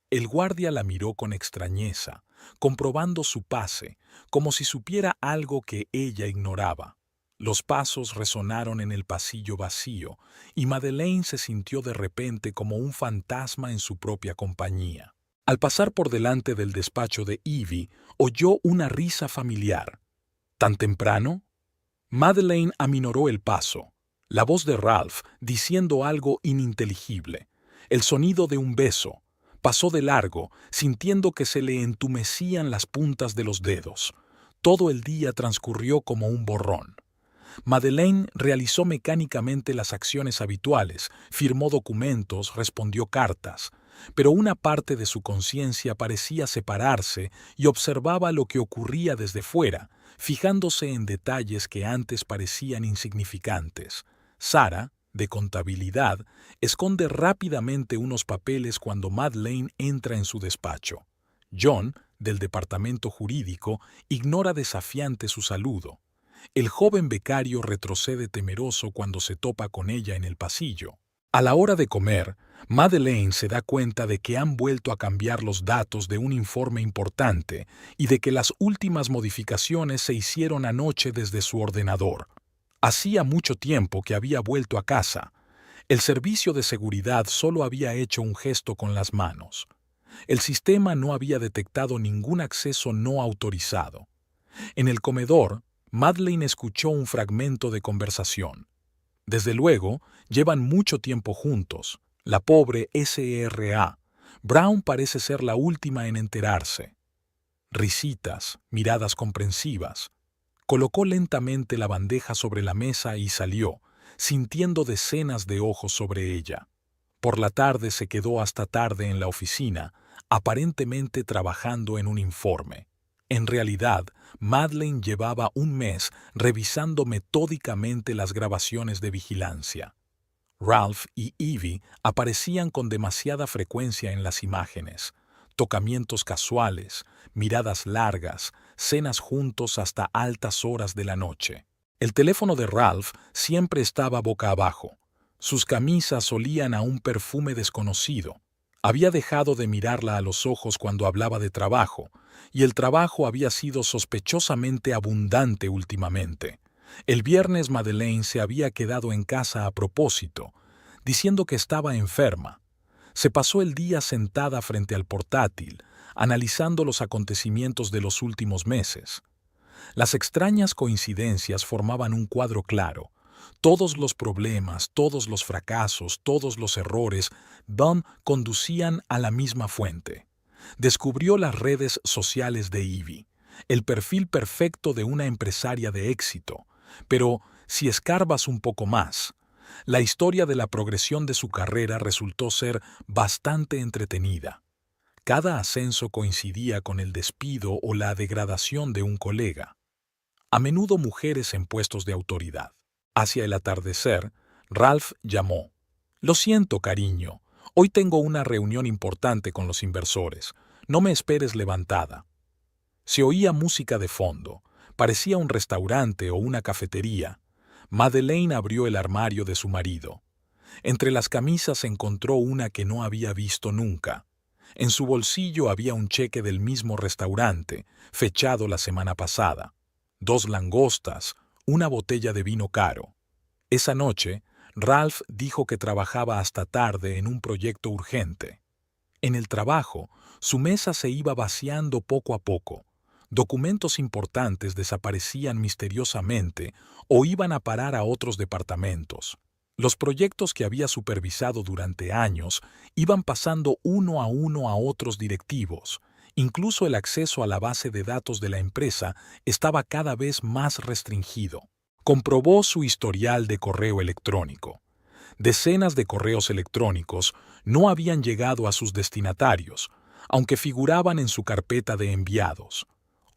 El guardia la miró con extrañeza, comprobando su pase, como si supiera algo que ella ignoraba. Los pasos resonaron en el pasillo vacío, y Madeleine se sintió de repente como un fantasma en su propia compañía. Al pasar por delante del despacho de Ivy, oyó una risa familiar. ¿Tan temprano? Madeleine aminoró el paso. La voz de Ralph diciendo algo ininteligible. El sonido de un beso. Pasó de largo, sintiendo que se le entumecían las puntas de los dedos. Todo el día transcurrió como un borrón. Madeleine realizó mecánicamente las acciones habituales, firmó documentos, respondió cartas, pero una parte de su conciencia parecía separarse y observaba lo que ocurría desde fuera, fijándose en detalles que antes parecían insignificantes. Sarah, de contabilidad, esconde rápidamente unos papeles cuando Madeleine entra en su despacho. John, del departamento jurídico, ignora desafiante su saludo. El joven becario retrocede temeroso cuando se topa con ella en el pasillo. A la hora de comer, Madeleine se da cuenta de que han vuelto a cambiar los datos de un informe importante y de que las últimas modificaciones se hicieron anoche desde su ordenador. Hacía mucho tiempo que había vuelto a casa. El servicio de seguridad solo había hecho un gesto con las manos. El sistema no había detectado ningún acceso no autorizado. En el comedor, Madeleine escuchó un fragmento de conversación. Desde luego, llevan mucho tiempo juntos. La pobre SRA. Brown parece ser la última en enterarse. Risitas, miradas comprensivas. Colocó lentamente la bandeja sobre la mesa y salió, sintiendo decenas de ojos sobre ella. Por la tarde se quedó hasta tarde en la oficina, aparentemente trabajando en un informe. En realidad, Madeleine llevaba un mes revisando metódicamente las grabaciones de vigilancia. Ralph y Ivy aparecían con demasiada frecuencia en las imágenes. Tocamientos casuales, miradas largas, cenas juntos hasta altas horas de la noche. El teléfono de Ralph siempre estaba boca abajo. Sus camisas olían a un perfume desconocido. Había dejado de mirarla a los ojos cuando hablaba de trabajo, y el trabajo había sido sospechosamente abundante últimamente. El viernes Madeleine se había quedado en casa a propósito, diciendo que estaba enferma. Se pasó el día sentada frente al portátil, analizando los acontecimientos de los últimos meses. Las extrañas coincidencias formaban un cuadro claro. Todos los problemas, todos los fracasos, todos los errores, Dawn conducían a la misma fuente. Descubrió las redes sociales de Ivy, el perfil perfecto de una empresaria de éxito. Pero, si escarbas un poco más, la historia de la progresión de su carrera resultó ser bastante entretenida. Cada ascenso coincidía con el despido o la degradación de un colega. A menudo mujeres en puestos de autoridad. Hacia el atardecer, Ralph llamó. «Lo siento, cariño. Hoy tengo una reunión importante con los inversores. No me esperes levantada». Se oía música de fondo. Parecía un restaurante o una cafetería. Madeleine abrió el armario de su marido. Entre las camisas encontró una que no había visto nunca. En su bolsillo había un cheque del mismo restaurante, fechado la semana pasada. 2 langostas, una botella de vino caro. Esa noche, Ralph dijo que trabajaba hasta tarde en un proyecto urgente. En el trabajo, su mesa se iba vaciando poco a poco. Documentos importantes desaparecían misteriosamente o iban a parar a otros departamentos. Los proyectos que había supervisado durante años iban pasando uno a otros directivos. Incluso el acceso a la base de datos de la empresa estaba cada vez más restringido. Comprobó su historial de correo electrónico. Decenas de correos electrónicos no habían llegado a sus destinatarios, aunque figuraban en su carpeta de enviados.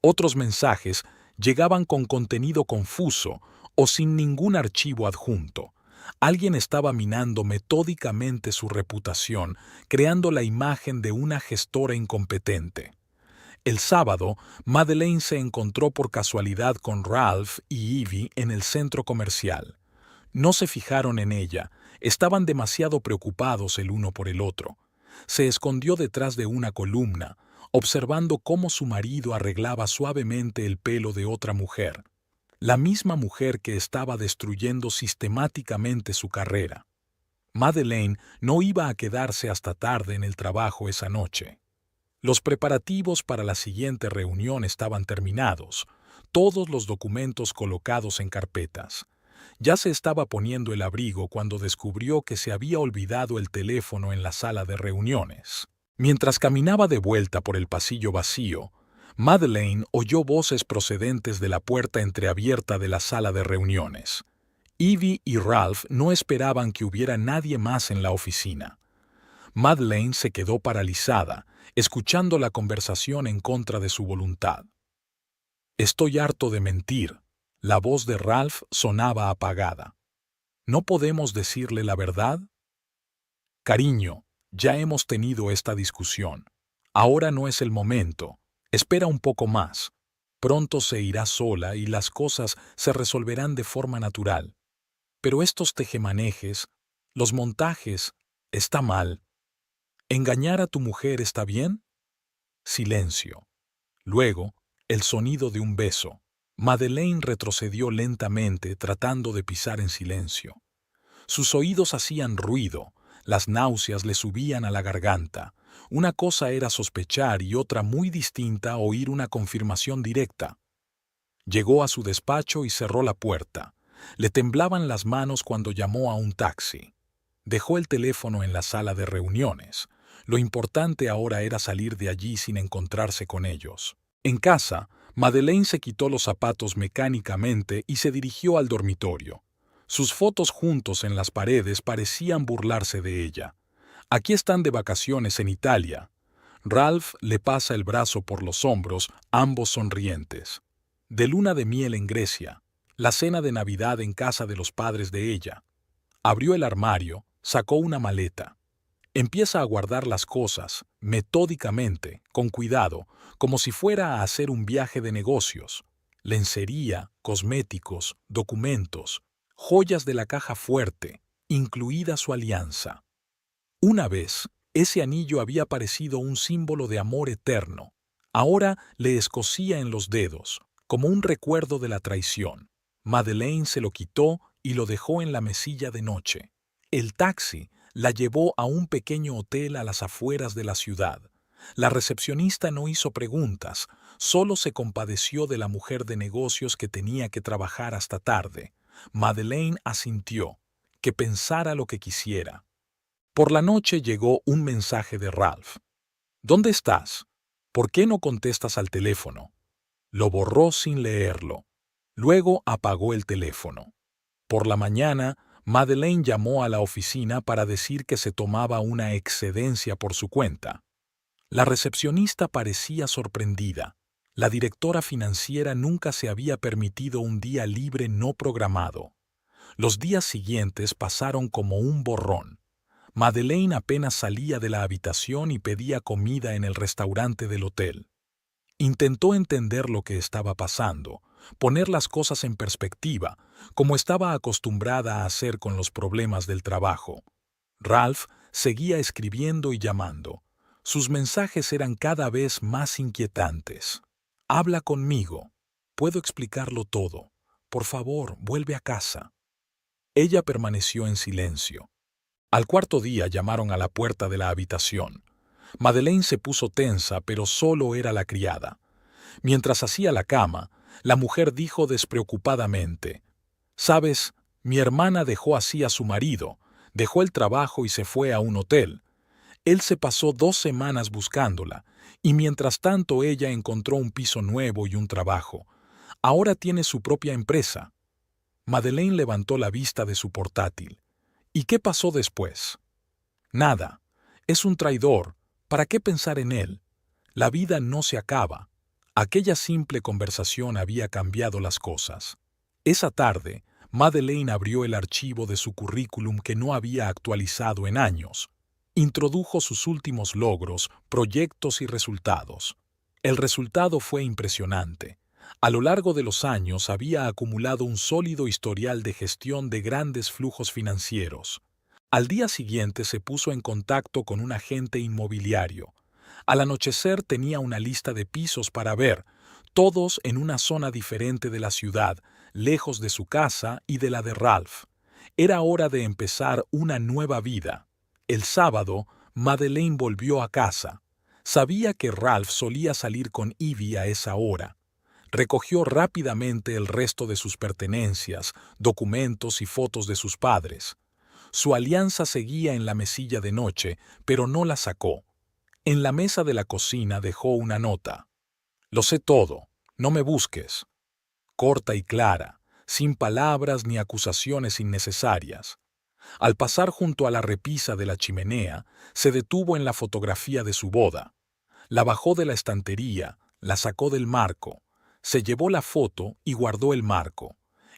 Otros mensajes llegaban con contenido confuso o sin ningún archivo adjunto. Alguien estaba minando metódicamente su reputación, creando la imagen de una gestora incompetente. El sábado, Madeleine se encontró por casualidad con Ralph y Ivy en el centro comercial. No se fijaron en ella, estaban demasiado preocupados el uno por el otro. Se escondió detrás de una columna, observando cómo su marido arreglaba suavemente el pelo de otra mujer. La misma mujer que estaba destruyendo sistemáticamente su carrera. Madeleine no iba a quedarse hasta tarde en el trabajo esa noche. Los preparativos para la siguiente reunión estaban terminados, todos los documentos colocados en carpetas. Ya se estaba poniendo el abrigo cuando descubrió que se había olvidado el teléfono en la sala de reuniones. Mientras caminaba de vuelta por el pasillo vacío, Madeleine oyó voces procedentes de la puerta entreabierta de la sala de reuniones. Ivy y Ralph no esperaban que hubiera nadie más en la oficina. Madeleine se quedó paralizada, escuchando la conversación en contra de su voluntad. «Estoy harto de mentir». La voz de Ralph sonaba apagada. «¿No podemos decirle la verdad?» «Cariño, ya hemos tenido esta discusión. Ahora no es el momento. Espera un poco más. Pronto se irá sola y las cosas se resolverán de forma natural. Pero estos tejemanejes, los montajes, está mal. ¿Engañar a tu mujer está bien?» Silencio. Luego, el sonido de un beso. Madeleine retrocedió lentamente, tratando de pisar en silencio. Sus oídos hacían ruido, las náuseas le subían a la garganta. Una cosa era sospechar y otra muy distinta oír una confirmación directa. Llegó a su despacho y cerró la puerta. Le temblaban las manos cuando llamó a un taxi. Dejó el teléfono en la sala de reuniones. Lo importante ahora era salir de allí sin encontrarse con ellos. En casa, Madeleine se quitó los zapatos mecánicamente y se dirigió al dormitorio. Sus fotos juntos en las paredes parecían burlarse de ella. «Aquí están de vacaciones en Italia». Ralph le pasa el brazo por los hombros, ambos sonrientes. «De luna de miel en Grecia. La cena de Navidad en casa de los padres de ella». Abrió el armario, sacó una maleta. Empieza a guardar las cosas, metódicamente, con cuidado, como si fuera a hacer un viaje de negocios. Lencería, cosméticos, documentos, joyas de la caja fuerte, incluida su alianza. Una vez, ese anillo había parecido un símbolo de amor eterno. Ahora le escocía en los dedos, como un recuerdo de la traición. Madeleine se lo quitó y lo dejó en la mesilla de noche. El taxi la llevó a un pequeño hotel a las afueras de la ciudad. La recepcionista no hizo preguntas, solo se compadeció de la mujer de negocios que tenía que trabajar hasta tarde. Madeleine asintió, que pensara lo que quisiera. Por la noche llegó un mensaje de Ralph. ¿Dónde estás? ¿Por qué no contestas al teléfono? Lo borró sin leerlo. Luego apagó el teléfono. Por la mañana, Madeleine llamó a la oficina para decir que se tomaba una excedencia por su cuenta. La recepcionista parecía sorprendida. La directora financiera nunca se había permitido un día libre no programado. Los días siguientes pasaron como un borrón. Madeleine apenas salía de la habitación y pedía comida en el restaurante del hotel. Intentó entender lo que estaba pasando, poner las cosas en perspectiva, como estaba acostumbrada a hacer con los problemas del trabajo. Ralph seguía escribiendo y llamando. Sus mensajes eran cada vez más inquietantes. «Habla conmigo. Puedo explicarlo todo. Por favor, vuelve a casa». Ella permaneció en silencio. Al cuarto día llamaron a la puerta de la habitación. Madeleine se puso tensa, pero solo era la criada. Mientras hacía la cama, la mujer dijo despreocupadamente: «Sabes, mi hermana dejó así a su marido, dejó el trabajo y se fue a un hotel. Él se pasó 2 semanas buscándola, y mientras tanto ella encontró un piso nuevo y un trabajo. Ahora tiene su propia empresa». Madeleine levantó la vista de su portátil. «¿Y qué pasó después?» «Nada. Es un traidor. ¿Para qué pensar en él? La vida no se acaba». Aquella simple conversación había cambiado las cosas. Esa tarde, Madeleine abrió el archivo de su currículum que no había actualizado en años. Introdujo sus últimos logros, proyectos y resultados. El resultado fue impresionante. A lo largo de los años había acumulado un sólido historial de gestión de grandes flujos financieros. Al día siguiente se puso en contacto con un agente inmobiliario. Al anochecer tenía una lista de pisos para ver, todos en una zona diferente de la ciudad, lejos de su casa y de la de Ralph. Era hora de empezar una nueva vida. El sábado, Madeleine volvió a casa. Sabía que Ralph solía salir con Ivy a esa hora. Recogió rápidamente el resto de sus pertenencias, documentos y fotos de sus padres. Su alianza seguía en la mesilla de noche, pero no la sacó. En la mesa de la cocina dejó una nota. «Lo sé todo, no me busques». Corta y clara, sin palabras ni acusaciones innecesarias. Al pasar junto a la repisa de la chimenea, se detuvo en la fotografía de su boda. La bajó de la estantería, la sacó del marco, se llevó la foto y guardó el marco.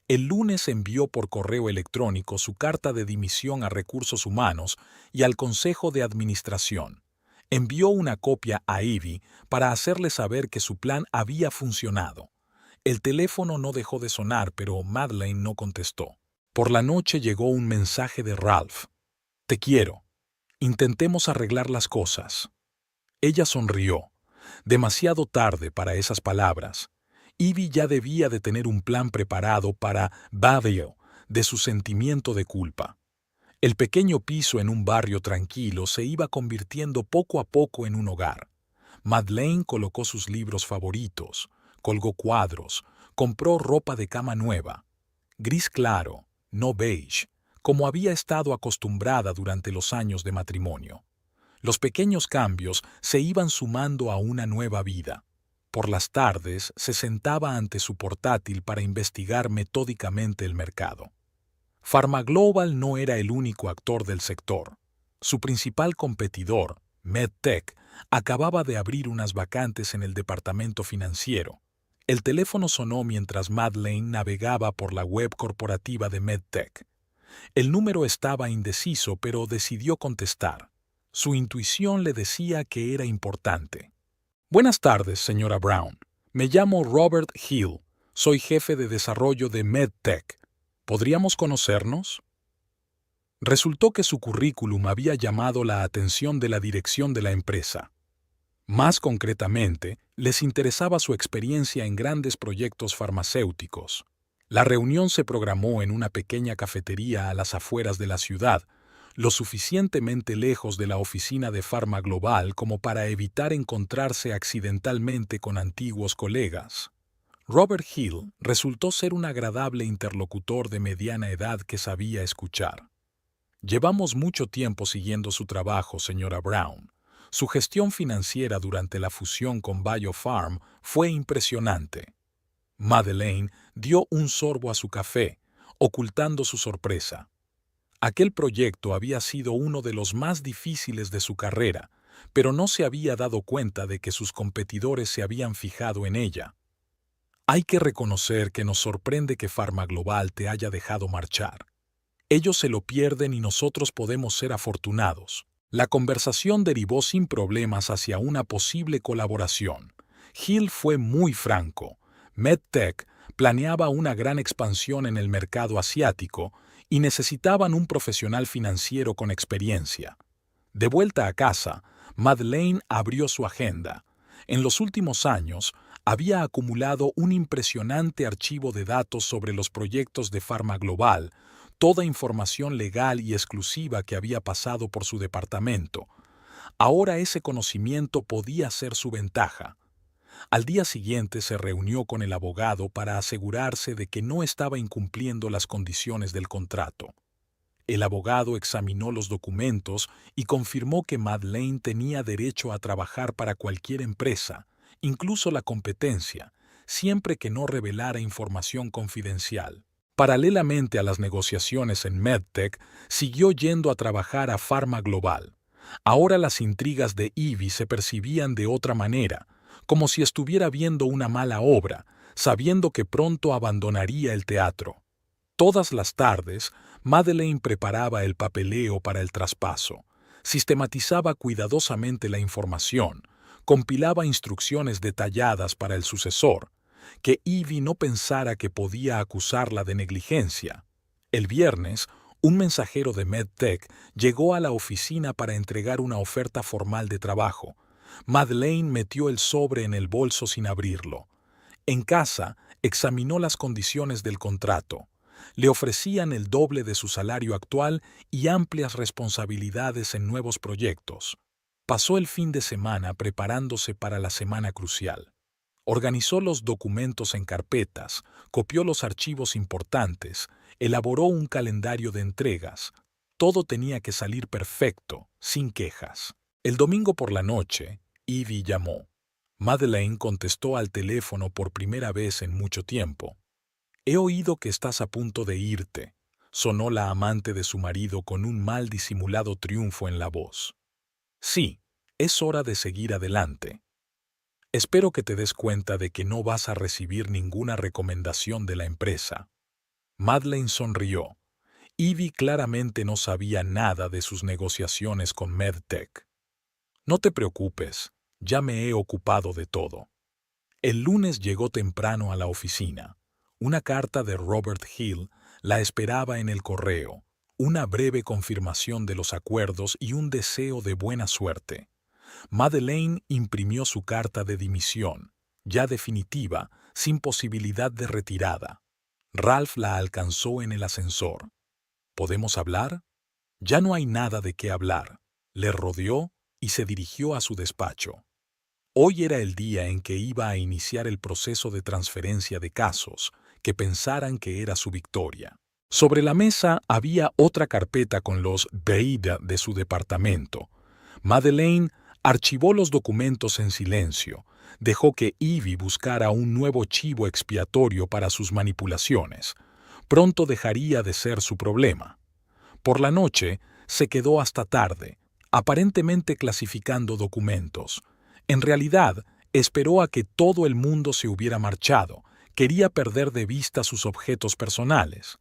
El lunes envió por correo electrónico su carta de dimisión a Recursos Humanos y al Consejo de Administración. Envió una copia a Ivy para hacerle saber que su plan había funcionado. El teléfono no dejó de sonar, pero Madeleine no contestó. Por la noche llegó un mensaje de Ralph. «Te quiero. Intentemos arreglar las cosas». Ella sonrió. Demasiado tarde para esas palabras. Ivy ya debía de tener un plan preparado para Badio de su sentimiento de culpa. El pequeño piso en un barrio tranquilo se iba convirtiendo poco a poco en un hogar. Madeleine colocó sus libros favoritos, colgó cuadros, compró ropa de cama nueva. Gris claro, no beige, como había estado acostumbrada durante los años de matrimonio. Los pequeños cambios se iban sumando a una nueva vida. Por las tardes se sentaba ante su portátil para investigar metódicamente el mercado. PharmaGlobal no era el único actor del sector. Su principal competidor, MedTech, acababa de abrir unas vacantes en el departamento financiero. El teléfono sonó mientras Madeleine navegaba por la web corporativa de MedTech. El número estaba indeciso, pero decidió contestar. Su intuición le decía que era importante. «Buenas tardes, señora Brown. Me llamo Robert Hill. Soy jefe de desarrollo de MedTech. ¿Podríamos conocernos?». Resultó que su currículum había llamado la atención de la dirección de la empresa. Más concretamente, les interesaba su experiencia en grandes proyectos farmacéuticos. La reunión se programó en una pequeña cafetería a las afueras de la ciudad, lo suficientemente lejos de la oficina de Pharma Global como para evitar encontrarse accidentalmente con antiguos colegas. Robert Hill resultó ser un agradable interlocutor de mediana edad que sabía escuchar. Llevamos mucho tiempo siguiendo su trabajo, señora Brown. Su gestión financiera durante la fusión con BioPharm fue impresionante. Madeleine dio un sorbo a su café, ocultando su sorpresa. Aquel proyecto había sido uno de los más difíciles de su carrera, pero no se había dado cuenta de que sus competidores se habían fijado en ella. Hay que reconocer que nos sorprende que Pharma Global te haya dejado marchar. Ellos se lo pierden y nosotros podemos ser afortunados. La conversación derivó sin problemas hacia una posible colaboración. Hill fue muy franco. MedTech planeaba una gran expansión en el mercado asiático y necesitaban un profesional financiero con experiencia. De vuelta a casa, Madeleine abrió su agenda. En los últimos años, había acumulado un impresionante archivo de datos sobre los proyectos de Pharma Global, toda información legal y exclusiva que había pasado por su departamento. Ahora ese conocimiento podía ser su ventaja. Al día siguiente se reunió con el abogado para asegurarse de que no estaba incumpliendo las condiciones del contrato. El abogado examinó los documentos y confirmó que Madeleine tenía derecho a trabajar para cualquier empresa, incluso la competencia, siempre que no revelara información confidencial. Paralelamente a las negociaciones en MedTech, siguió yendo a trabajar a Pharma Global. Ahora las intrigas de Ivy se percibían de otra manera, como si estuviera viendo una mala obra, sabiendo que pronto abandonaría el teatro. Todas las tardes, Madeleine preparaba el papeleo para el traspaso, sistematizaba cuidadosamente la información, compilaba instrucciones detalladas para el sucesor, que Ivy no pensara que podía acusarla de negligencia. El viernes, un mensajero de MedTech llegó a la oficina para entregar una oferta formal de trabajo. Madeleine metió el sobre en el bolso sin abrirlo. En casa, examinó las condiciones del contrato. Le ofrecían el doble de su salario actual y amplias responsabilidades en nuevos proyectos. Pasó el fin de semana preparándose para la semana crucial. Organizó los documentos en carpetas, copió los archivos importantes, elaboró un calendario de entregas. Todo tenía que salir perfecto, sin quejas. El domingo por la noche, Ivy llamó. Madeleine contestó al teléfono por primera vez en mucho tiempo. «He oído que estás a punto de irte», sonó la amante de su marido con un mal disimulado triunfo en la voz. «Sí, es hora de seguir adelante. Espero que te des cuenta de que no vas a recibir ninguna recomendación de la empresa». Madeleine sonrió. Ivy claramente no sabía nada de sus negociaciones con MedTech. «No te preocupes, ya me he ocupado de todo». El lunes llegó temprano a la oficina. Una carta de Robert Hill la esperaba en el correo, una breve confirmación de los acuerdos y un deseo de buena suerte. Madeleine imprimió su carta de dimisión, ya definitiva, sin posibilidad de retirada. Ralph la alcanzó en el ascensor. «¿Podemos hablar?» «Ya no hay nada de qué hablar». Le rodeó y se dirigió a su despacho. Hoy era el día en que iba a iniciar el proceso de transferencia de casos, que pensaran que era su victoria. Sobre la mesa había otra carpeta con los BEIDA de su departamento. Madeleine archivó los documentos en silencio, dejó que Ivy buscara un nuevo chivo expiatorio para sus manipulaciones. Pronto dejaría de ser su problema. Por la noche se quedó hasta tarde, aparentemente clasificando documentos. En realidad, esperó a que todo el mundo se hubiera marchado. Quería perder de vista sus objetos personales.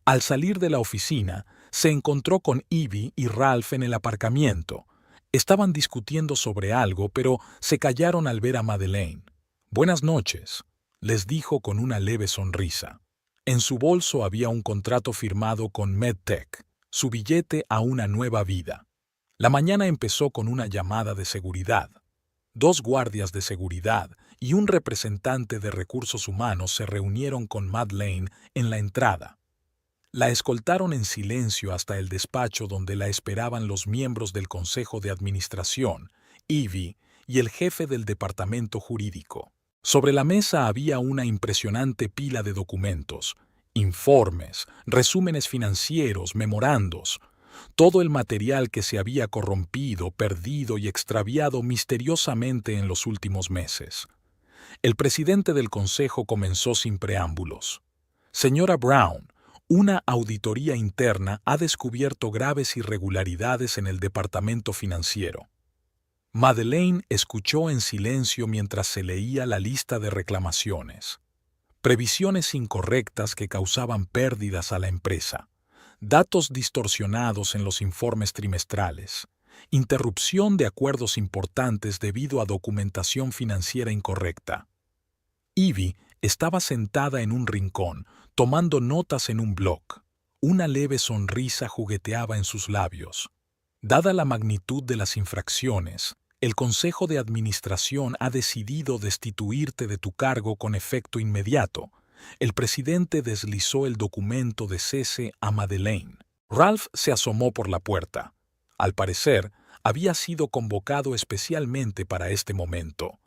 Al salir de la oficina, se encontró con Ivy y Ralph en el aparcamiento. Estaban discutiendo sobre algo, pero se callaron al ver a Madeleine. «Buenas noches», les dijo con una leve sonrisa. En su bolso había un contrato firmado con MedTech, su billete a una nueva vida. La mañana empezó con una llamada de seguridad. 2 guardias de seguridad y un representante de recursos humanos se reunieron con Madeleine en la entrada. La escoltaron en silencio hasta el despacho donde la esperaban los miembros del Consejo de Administración, Ivy y el jefe del departamento jurídico. Sobre la mesa había una impresionante pila de documentos, informes, resúmenes financieros, memorandos, todo el material que se había corrompido, perdido y extraviado misteriosamente en los últimos meses. El presidente del consejo comenzó sin preámbulos. Señora Brown, una auditoría interna ha descubierto graves irregularidades en el departamento financiero. Madeleine escuchó en silencio mientras se leía la lista de reclamaciones. Previsiones incorrectas que causaban pérdidas a la empresa, datos distorsionados en los informes trimestrales, interrupción de acuerdos importantes debido a documentación financiera incorrecta. Ivy estaba sentada en un rincón, tomando notas en un bloc. Una leve sonrisa jugueteaba en sus labios. Dada la magnitud de las infracciones, el Consejo de Administración ha decidido destituirte de tu cargo con efecto inmediato. El presidente deslizó el documento de cese a Madeleine. Ralph se asomó por la puerta. Al parecer, había sido convocado especialmente para este momento.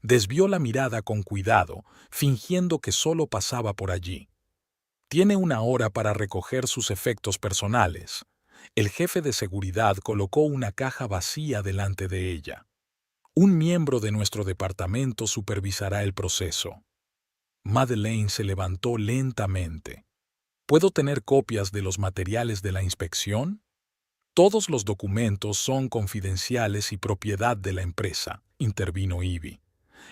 Desvió la mirada con cuidado, fingiendo que solo pasaba por allí. Tiene una hora para recoger sus efectos personales. El jefe de seguridad colocó una caja vacía delante de ella. Un miembro de nuestro departamento supervisará el proceso. Madeleine se levantó lentamente. ¿Puedo tener copias de los materiales de la inspección? Todos los documentos son confidenciales y propiedad de la empresa, intervino Ivy.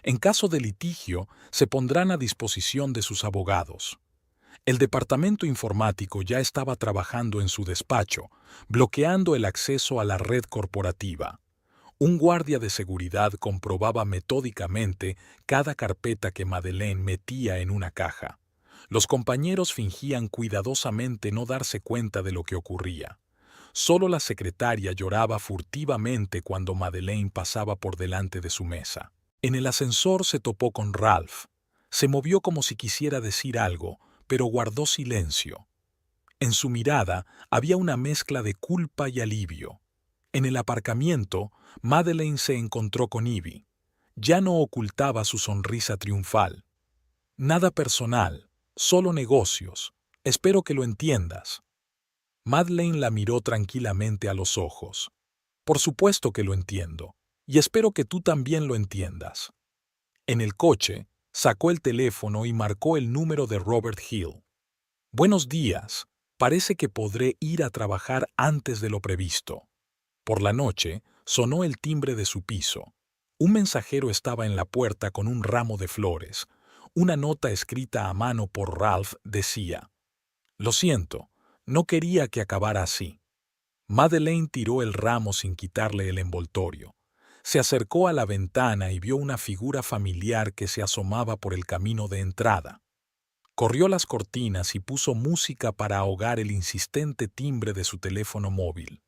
En caso de litigio, se pondrán a disposición de sus abogados. El departamento informático ya estaba trabajando en su despacho, bloqueando el acceso a la red corporativa. Un guardia de seguridad comprobaba metódicamente cada carpeta que Madeleine metía en una caja. Los compañeros fingían cuidadosamente no darse cuenta de lo que ocurría. Solo la secretaria lloraba furtivamente cuando Madeleine pasaba por delante de su mesa. En el ascensor se topó con Ralph. Se movió como si quisiera decir algo, pero guardó silencio. En su mirada había una mezcla de culpa y alivio. En el aparcamiento, Madeleine se encontró con Ivy. Ya no ocultaba su sonrisa triunfal. Nada personal, solo negocios. Espero que lo entiendas. Madeleine la miró tranquilamente a los ojos. Por supuesto que lo entiendo, y espero que tú también lo entiendas. En el coche, sacó el teléfono y marcó el número de Robert Hill. Buenos días, parece que podré ir a trabajar antes de lo previsto. Por la noche, sonó el timbre de su piso. Un mensajero estaba en la puerta con un ramo de flores. Una nota escrita a mano por Ralph decía: «Lo siento, no quería que acabara así». Madeleine tiró el ramo sin quitarle el envoltorio. Se acercó a la ventana y vio una figura familiar que se asomaba por el camino de entrada. Corrió las cortinas y puso música para ahogar el insistente timbre de su teléfono móvil.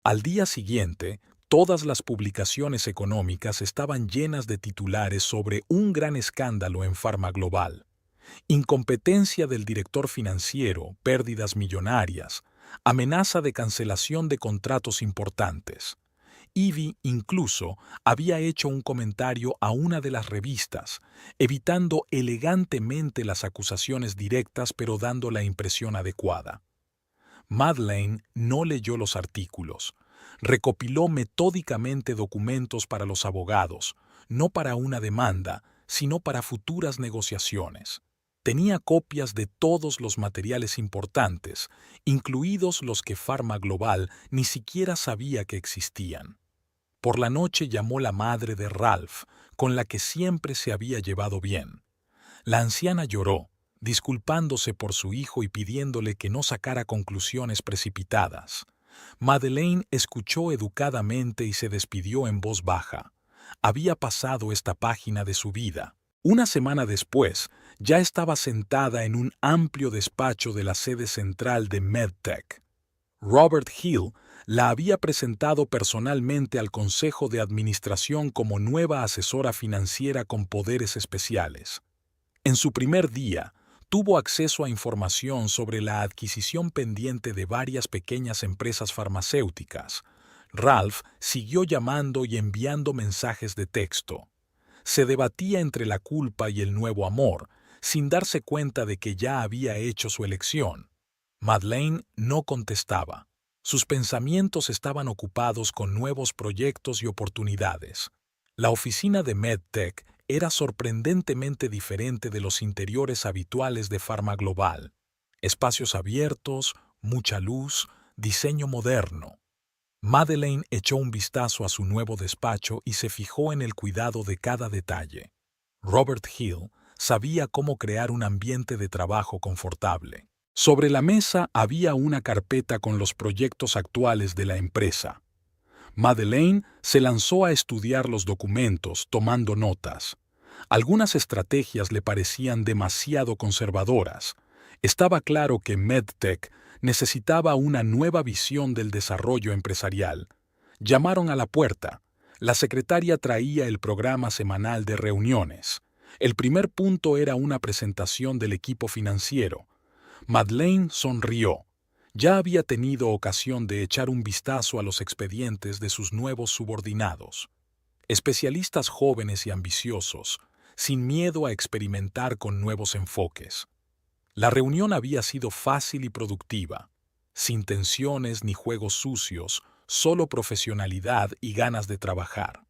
Al día siguiente, todas las publicaciones económicas estaban llenas de titulares sobre un gran escándalo en Pharma Global. Incompetencia del director financiero, pérdidas millonarias, amenaza de cancelación de contratos importantes. Ivy incluso había hecho un comentario a una de las revistas, evitando elegantemente las acusaciones directas pero dando la impresión adecuada. Madeleine no leyó los artículos. Recopiló metódicamente documentos para los abogados, no para una demanda, sino para futuras negociaciones. Tenía copias de todos los materiales importantes, incluidos los que Pharma Global ni siquiera sabía que existían. Por la noche llamó la madre de Ralph, con la que siempre se había llevado bien. La anciana lloró, disculpándose por su hijo y pidiéndole que no sacara conclusiones precipitadas. Madeleine escuchó educadamente y se despidió en voz baja. Había pasado esta página de su vida. Una semana después, ya estaba sentada en un amplio despacho de la sede central de MedTech. Robert Hill la había presentado personalmente al Consejo de Administración como nueva asesora financiera con poderes especiales. En su primer día, Tuvo acceso a información sobre la adquisición pendiente de varias pequeñas empresas farmacéuticas. Ralph siguió llamando y enviando mensajes de texto. Se debatía entre la culpa y el nuevo amor, sin darse cuenta de que ya había hecho su elección. Madeleine no contestaba. Sus pensamientos estaban ocupados con nuevos proyectos y oportunidades. La oficina de MedTech era sorprendentemente diferente de los interiores habituales de Pharma Global. Espacios abiertos, mucha luz, diseño moderno. Madeleine echó un vistazo a su nuevo despacho y se fijó en el cuidado de cada detalle. Robert Hill sabía cómo crear un ambiente de trabajo confortable. Sobre la mesa había una carpeta con los proyectos actuales de la empresa. Madeleine se lanzó a estudiar los documentos, tomando notas. Algunas estrategias le parecían demasiado conservadoras. Estaba claro que MedTech necesitaba una nueva visión del desarrollo empresarial. Llamaron a la puerta. La secretaria traía el programa semanal de reuniones. El primer punto era una presentación del equipo financiero. Madeleine sonrió. Ya había tenido ocasión de echar un vistazo a los expedientes de sus nuevos subordinados. Especialistas jóvenes y ambiciosos, sin miedo a experimentar con nuevos enfoques. La reunión había sido fácil y productiva, sin tensiones ni juegos sucios, solo profesionalidad y ganas de trabajar.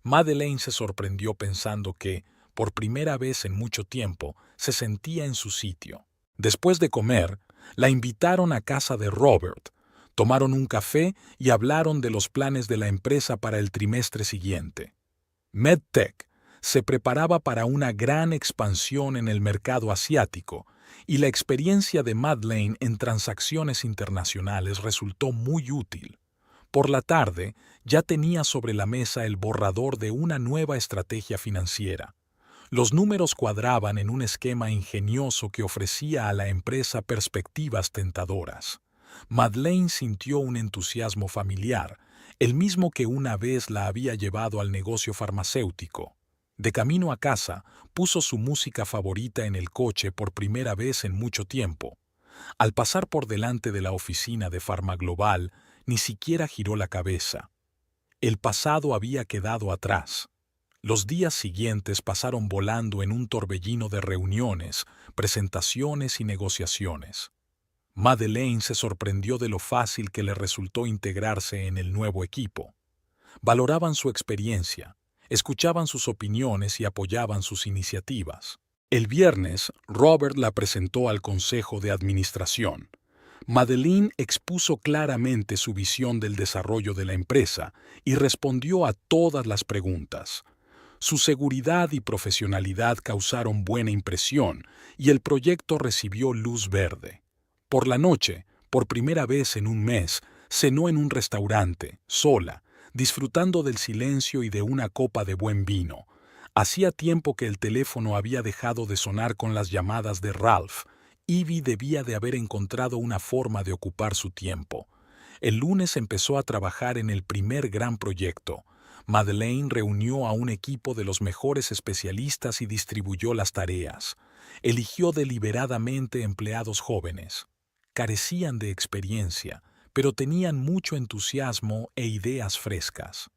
Madeleine se sorprendió pensando que, por primera vez en mucho tiempo, se sentía en su sitio. Después de comer, la invitaron a casa de Robert, tomaron un café y hablaron de los planes de la empresa para el trimestre siguiente. MedTech se preparaba para una gran expansión en el mercado asiático y la experiencia de Madeleine en transacciones internacionales resultó muy útil. Por la tarde, ya tenía sobre la mesa el borrador de una nueva estrategia financiera. Los números cuadraban en un esquema ingenioso que ofrecía a la empresa perspectivas tentadoras. Madeleine sintió un entusiasmo familiar, el mismo que una vez la había llevado al negocio farmacéutico. De camino a casa, puso su música favorita en el coche por primera vez en mucho tiempo. Al pasar por delante de la oficina de Pharma Global, ni siquiera giró la cabeza. El pasado había quedado atrás. Los días siguientes pasaron volando en un torbellino de reuniones, presentaciones y negociaciones. Madeleine se sorprendió de lo fácil que le resultó integrarse en el nuevo equipo. Valoraban su experiencia, escuchaban sus opiniones y apoyaban sus iniciativas. El viernes, Robert la presentó al Consejo de Administración. Madeleine expuso claramente su visión del desarrollo de la empresa y respondió a todas las preguntas. Su seguridad y profesionalidad causaron buena impresión y el proyecto recibió luz verde. Por la noche, por primera vez en un mes, cenó en un restaurante, sola, disfrutando del silencio y de una copa de buen vino. Hacía tiempo que el teléfono había dejado de sonar con las llamadas de Ralph. Ivy debía de haber encontrado una forma de ocupar su tiempo. El lunes empezó a trabajar en el primer gran proyecto. Madeleine reunió a un equipo de los mejores especialistas y distribuyó las tareas. Eligió deliberadamente empleados jóvenes. Carecían de experiencia, pero tenían mucho entusiasmo e ideas frescas.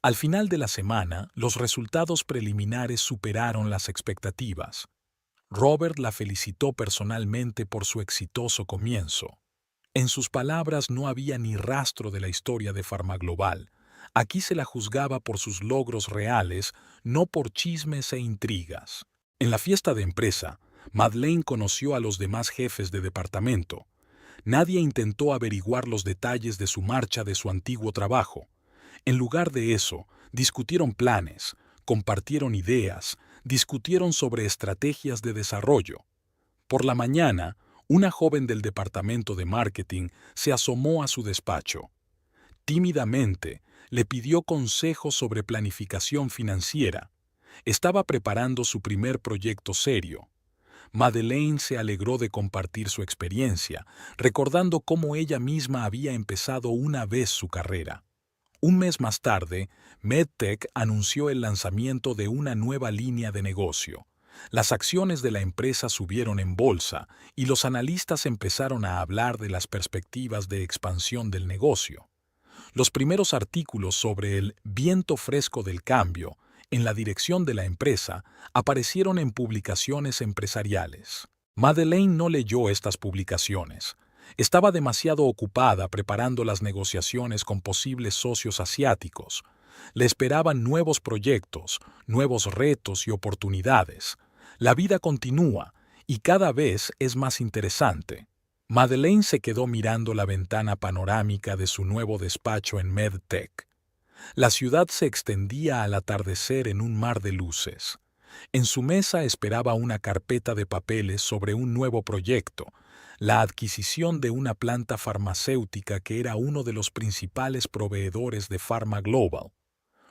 Al final de la semana, los resultados preliminares superaron las expectativas. Robert la felicitó personalmente por su exitoso comienzo. En sus palabras no había ni rastro de la historia de Pharma Global. Aquí se la juzgaba por sus logros reales, no por chismes e intrigas. En la fiesta de empresa, Madeleine conoció a los demás jefes de departamento. Nadie intentó averiguar los detalles de su marcha de su antiguo trabajo. En lugar de eso, discutieron planes, compartieron ideas, discutieron sobre estrategias de desarrollo. Por la mañana, una joven del departamento de marketing se asomó a su despacho. Tímidamente, le pidió consejos sobre planificación financiera. Estaba preparando su primer proyecto serio. Madeleine se alegró de compartir su experiencia, recordando cómo ella misma había empezado una vez su carrera. Un mes más tarde, MedTech anunció el lanzamiento de una nueva línea de negocio. Las acciones de la empresa subieron en bolsa y los analistas empezaron a hablar de las perspectivas de expansión del negocio. Los primeros artículos sobre el viento fresco del cambio en la dirección de la empresa aparecieron en publicaciones empresariales. Madeleine no leyó estas publicaciones. Estaba demasiado ocupada preparando las negociaciones con posibles socios asiáticos. Le esperaban nuevos proyectos, nuevos retos y oportunidades. La vida continúa y cada vez es más interesante. Madeleine se quedó mirando la ventana panorámica de su nuevo despacho en MedTech. La ciudad se extendía al atardecer en un mar de luces. En su mesa esperaba una carpeta de papeles sobre un nuevo proyecto, la adquisición de una planta farmacéutica que era uno de los principales proveedores de Pharma Global.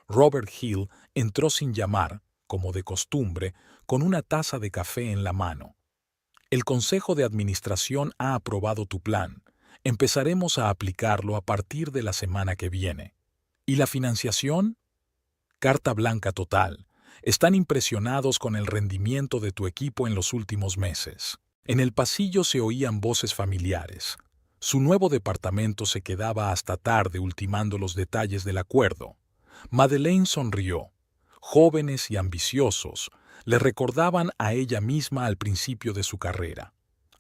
Robert Hill entró sin llamar, como de costumbre, con una taza de café en la mano. El Consejo de Administración ha aprobado tu plan. Empezaremos a aplicarlo a partir de la semana que viene. ¿Y la financiación? Carta blanca total. Están impresionados con el rendimiento de tu equipo en los últimos meses. En el pasillo se oían voces familiares. Su nuevo departamento se quedaba hasta tarde ultimando los detalles del acuerdo. Madeleine sonrió. Jóvenes y ambiciosos, le recordaban a ella misma al principio de su carrera.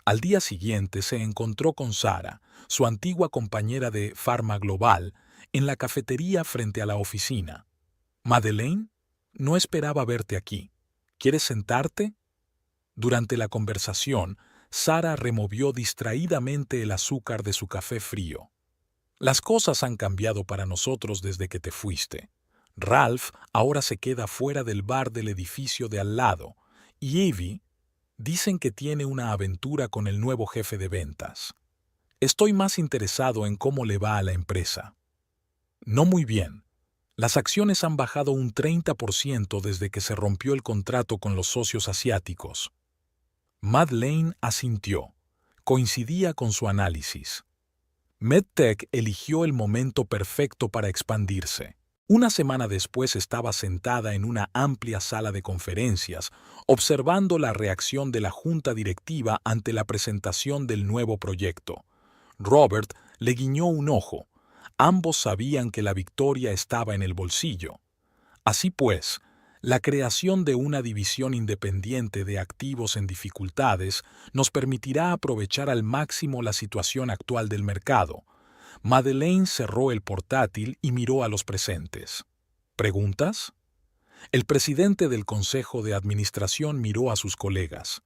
Al día siguiente se encontró con Sara, su antigua compañera de Pharma Global, en la cafetería frente a la oficina. «Madeleine, no esperaba verte aquí. ¿Quieres sentarte?» Durante la conversación, Sara removió distraídamente el azúcar de su café frío. «Las cosas han cambiado para nosotros desde que te fuiste. Ralph ahora se queda fuera del bar del edificio de al lado, y Evie dicen que tiene una aventura con el nuevo jefe de ventas. Estoy más interesado en cómo le va a la empresa». «No muy bien. Las acciones han bajado un 30% desde que se rompió el contrato con los socios asiáticos». Madeleine asintió. Coincidía con su análisis. MedTech eligió el momento perfecto para expandirse. Una semana después estaba sentada en una amplia sala de conferencias, observando la reacción de la junta directiva ante la presentación del nuevo proyecto. Robert le guiñó un ojo. Ambos sabían que la victoria estaba en el bolsillo. Así pues, la creación de una división independiente de activos en dificultades nos permitirá aprovechar al máximo la situación actual del mercado. Madeleine cerró el portátil y miró a los presentes. ¿Preguntas? El presidente del Consejo de Administración miró a sus colegas.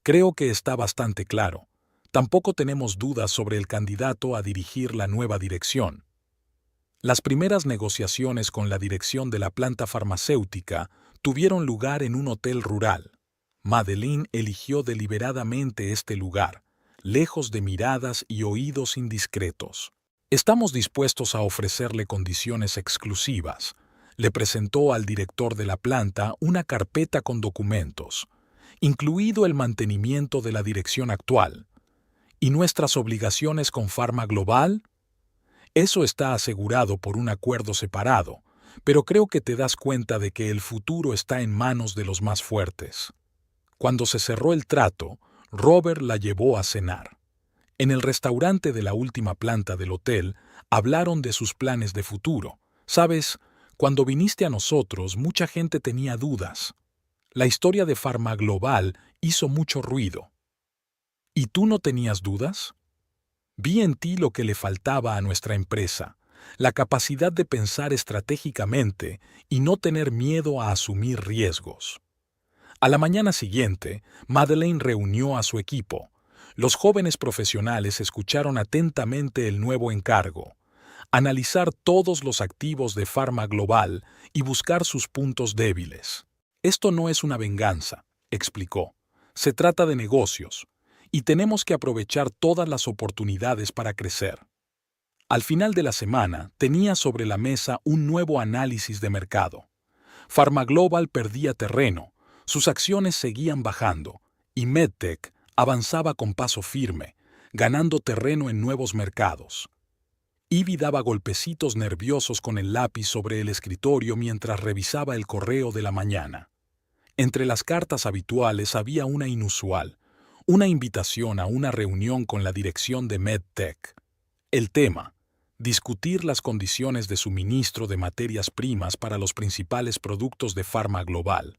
Creo que está bastante claro. Tampoco tenemos dudas sobre el candidato a dirigir la nueva dirección. Las primeras negociaciones con la dirección de la planta farmacéutica tuvieron lugar en un hotel rural. Madeleine eligió deliberadamente este lugar, lejos de miradas y oídos indiscretos. «Estamos dispuestos a ofrecerle condiciones exclusivas», le presentó al director de la planta una carpeta con documentos, incluido el mantenimiento de la dirección actual. «¿Y nuestras obligaciones con Pharma Global?» «Eso está asegurado por un acuerdo separado, pero creo que te das cuenta de que el futuro está en manos de los más fuertes». Cuando se cerró el trato, Robert la llevó a cenar. En el restaurante de la última planta del hotel hablaron de sus planes de futuro. «Sabes, cuando viniste a nosotros mucha gente tenía dudas. La historia de Pharma Global hizo mucho ruido. ¿Y tú no tenías dudas? Vi en ti lo que le faltaba a nuestra empresa, la capacidad de pensar estratégicamente y no tener miedo a asumir riesgos». A la mañana siguiente, Madeleine reunió a su equipo. Los jóvenes profesionales escucharon atentamente el nuevo encargo: analizar todos los activos de Pharma Global y buscar sus puntos débiles. «Esto no es una venganza», explicó. «Se trata de negocios, y tenemos que aprovechar todas las oportunidades para crecer». Al final de la semana, tenía sobre la mesa un nuevo análisis de mercado. Pharma Global perdía terreno, sus acciones seguían bajando, y MedTech avanzaba con paso firme, ganando terreno en nuevos mercados. Ivy daba golpecitos nerviosos con el lápiz sobre el escritorio mientras revisaba el correo de la mañana. Entre las cartas habituales había una inusual, una invitación a una reunión con la dirección de MedTech. El tema: discutir las condiciones de suministro de materias primas para los principales productos de Pharma Global.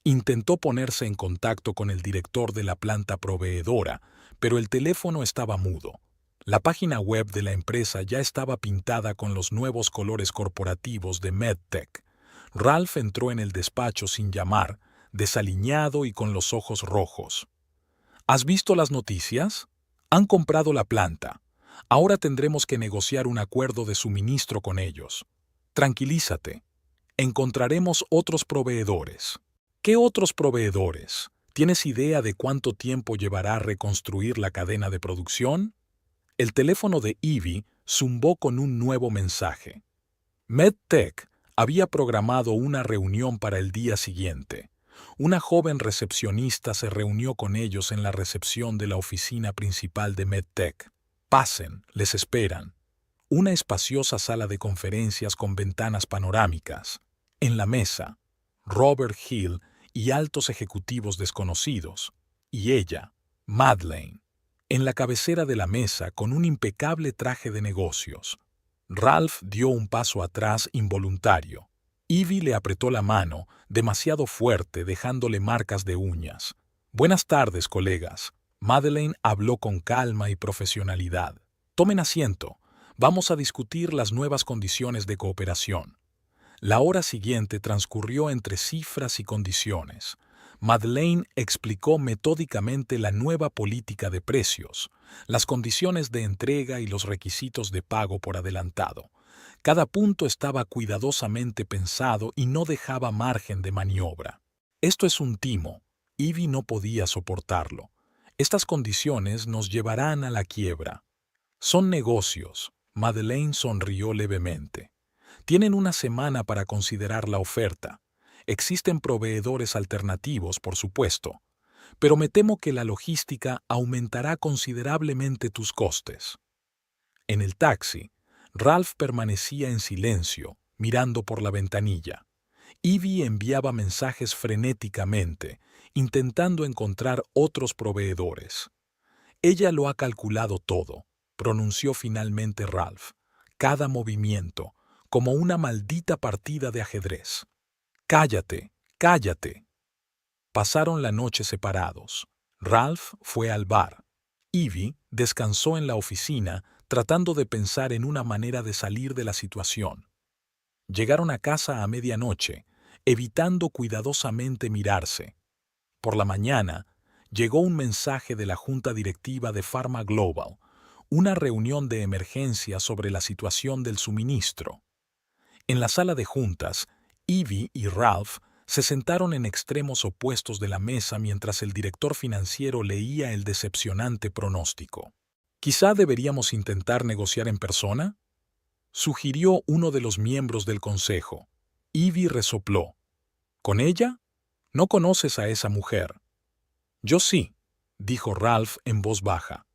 Intentó ponerse en contacto con el director de la planta proveedora, pero el teléfono estaba mudo. La página web de la empresa ya estaba pintada con los nuevos colores corporativos de MedTech. Ralph entró en el despacho sin llamar, desaliñado y con los ojos rojos. ¿Has visto las noticias? Han comprado la planta. Ahora tendremos que negociar un acuerdo de suministro con ellos. Tranquilízate. Encontraremos otros proveedores. ¿Qué otros proveedores? ¿Tienes idea de cuánto tiempo llevará reconstruir la cadena de producción? El teléfono de Ivy zumbó con un nuevo mensaje. MedTech había programado una reunión para el día siguiente. Una joven recepcionista se reunió con ellos en la recepción de la oficina principal de MedTech. Pasen, les esperan. Una espaciosa sala de conferencias con ventanas panorámicas. En la mesa, Robert Hill y altos ejecutivos desconocidos. Y ella, Madeleine, en la cabecera de la mesa con un impecable traje de negocios. Ralph dio un paso atrás involuntario. Ivy le apretó la mano, demasiado fuerte, dejándole marcas de uñas. «Buenas tardes, colegas». Madeleine habló con calma y profesionalidad. «Tomen asiento. Vamos a discutir las nuevas condiciones de cooperación». La hora siguiente transcurrió entre cifras y condiciones. Madeleine explicó metódicamente la nueva política de precios, las condiciones de entrega y los requisitos de pago por adelantado. Cada punto estaba cuidadosamente pensado y no dejaba margen de maniobra. «Esto es un timo». Ivy no podía soportarlo. «Estas condiciones nos llevarán a la quiebra». «Son negocios». Madeleine sonrió levemente. «Tienen una semana para considerar la oferta. Existen proveedores alternativos, por supuesto, pero me temo que la logística aumentará considerablemente tus costes». En el taxi, Ralph permanecía en silencio, mirando por la ventanilla. Ivy enviaba mensajes frenéticamente, intentando encontrar otros proveedores. «Ella lo ha calculado todo», pronunció finalmente Ralph. «Cada movimiento, como una maldita partida de ajedrez». «Cállate, cállate». Pasaron la noche separados. Ralph fue al bar. Ivy descansó en la oficina, tratando de pensar en una manera de salir de la situación. Llegaron a casa a medianoche, evitando cuidadosamente mirarse. Por la mañana, llegó un mensaje de la junta directiva de Pharma Global, una reunión de emergencia sobre la situación del suministro. En la sala de juntas, Ivy y Ralph se sentaron en extremos opuestos de la mesa mientras el director financiero leía el decepcionante pronóstico. «¿Quizá deberíamos intentar negociar en persona?», sugirió uno de los miembros del consejo. Ivy resopló. «¿Con ella? No conoces a esa mujer». «Yo sí», dijo Ralph en voz baja.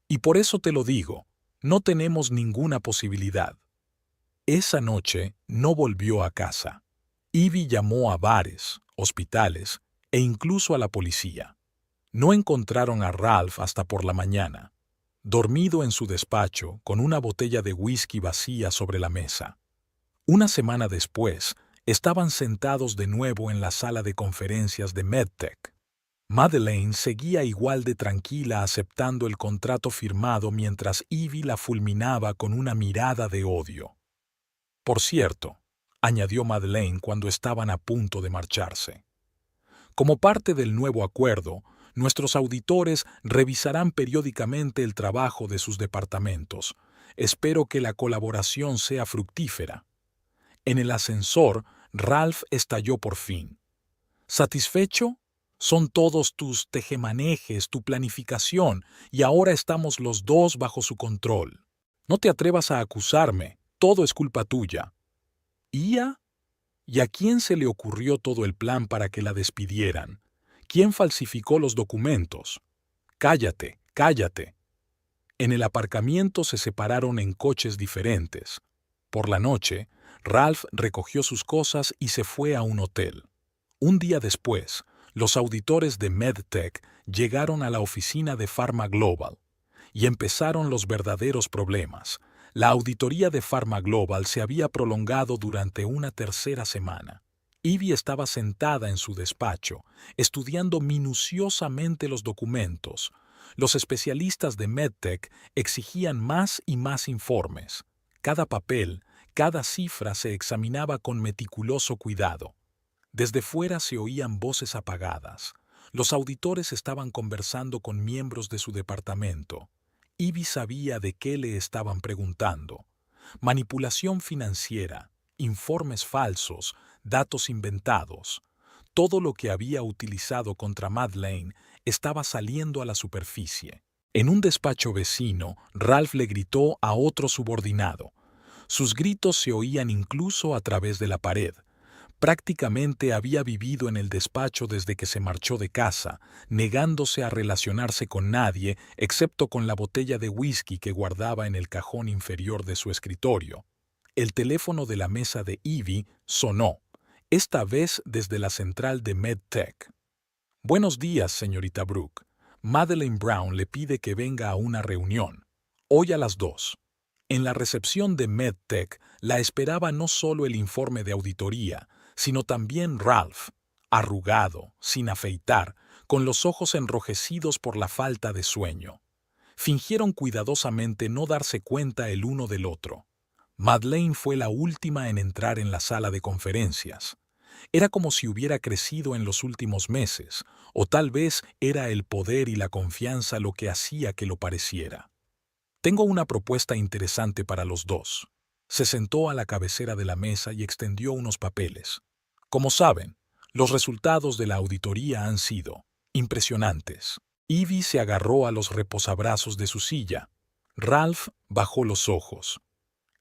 «Y por eso te lo digo, no tenemos ninguna posibilidad». Esa noche no volvió a casa. Ivy llamó a bares, hospitales e incluso a la policía. No encontraron a Ralph hasta por la mañana, dormido en su despacho con una botella de whisky vacía sobre la mesa. Una semana después, estaban sentados de nuevo en la sala de conferencias de MedTech. Madeleine seguía igual de tranquila aceptando el contrato firmado mientras Ivy la fulminaba con una mirada de odio. «Por cierto», añadió Madeleine cuando estaban a punto de marcharse, «como parte del nuevo acuerdo, nuestros auditores revisarán periódicamente el trabajo de sus departamentos. Espero que la colaboración sea fructífera». En el ascensor, Ralph estalló por fin. «¿Satisfecho? Son todos tus tejemanejes, tu planificación, y ahora estamos los dos bajo su control. No te atrevas a acusarme, todo es culpa tuya». «¿Ia? ¿Y a quién se le ocurrió todo el plan para que la despidieran? ¿Quién falsificó los documentos?» «Cállate, cállate». En el aparcamiento se separaron en coches diferentes. Por la noche, Ralph recogió sus cosas y se fue a un hotel. Un día después, los auditores de MedTech llegaron a la oficina de Pharma Global y empezaron los verdaderos problemas. La auditoría de Pharma Global se había prolongado durante una tercera semana. Ivy estaba sentada en su despacho, estudiando minuciosamente los documentos. Los especialistas de MedTech exigían más y más informes. Cada papel, cada cifra se examinaba con meticuloso cuidado. Desde fuera se oían voces apagadas. Los auditores estaban conversando con miembros de su departamento. Ivy sabía de qué le estaban preguntando. Manipulación financiera, informes falsos, datos inventados. Todo lo que había utilizado contra Madeleine estaba saliendo a la superficie. En un despacho vecino, Ralph le gritó a otro subordinado. Sus gritos se oían incluso a través de la pared. Prácticamente había vivido en el despacho desde que se marchó de casa, negándose a relacionarse con nadie excepto con la botella de whisky que guardaba en el cajón inferior de su escritorio. El teléfono de la mesa de Ivy sonó, esta vez desde la central de MedTech. «Buenos días, señorita Brooke. Madeleine Brown le pide que venga a una reunión. Hoy a las 2. En la recepción de MedTech la esperaba no solo el informe de auditoría, sino también Ralph, arrugado, sin afeitar, con los ojos enrojecidos por la falta de sueño. Fingieron cuidadosamente no darse cuenta el uno del otro. Madeleine fue la última en entrar en la sala de conferencias. Era como si hubiera crecido en los últimos meses, o tal vez era el poder y la confianza lo que hacía que lo pareciera. «Tengo una propuesta interesante para los dos». Se sentó a la cabecera de la mesa y extendió unos papeles. Como saben, los resultados de la auditoría han sido impresionantes. Ivy se agarró a los reposabrazos de su silla. Ralph bajó los ojos.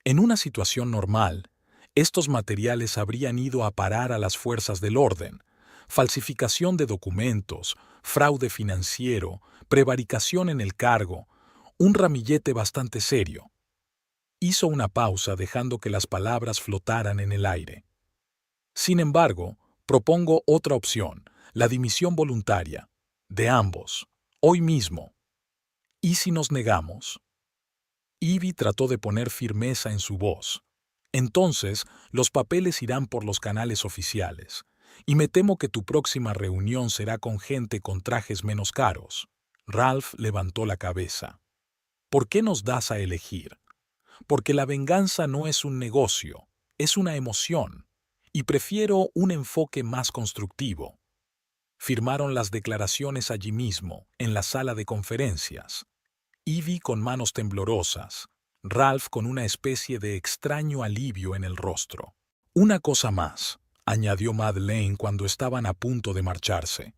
En una situación normal, estos materiales habrían ido a parar a las fuerzas del orden. Falsificación de documentos, fraude financiero, prevaricación en el cargo, un ramillete bastante serio. Hizo una pausa dejando que las palabras flotaran en el aire. Sin embargo, propongo otra opción, la dimisión voluntaria, de ambos, hoy mismo. ¿Y si nos negamos? Ivy trató de poner firmeza en su voz. Entonces, los papeles irán por los canales oficiales, y me temo que tu próxima reunión será con gente con trajes menos caros. Ralph levantó la cabeza. ¿Por qué nos das a elegir? Porque la venganza no es un negocio, es una emoción, y prefiero un enfoque más constructivo. Firmaron las declaraciones allí mismo, en la sala de conferencias. Ivy con manos temblorosas, Ralph con una especie de extraño alivio en el rostro. «Una cosa más», añadió Madeleine cuando estaban a punto de marcharse.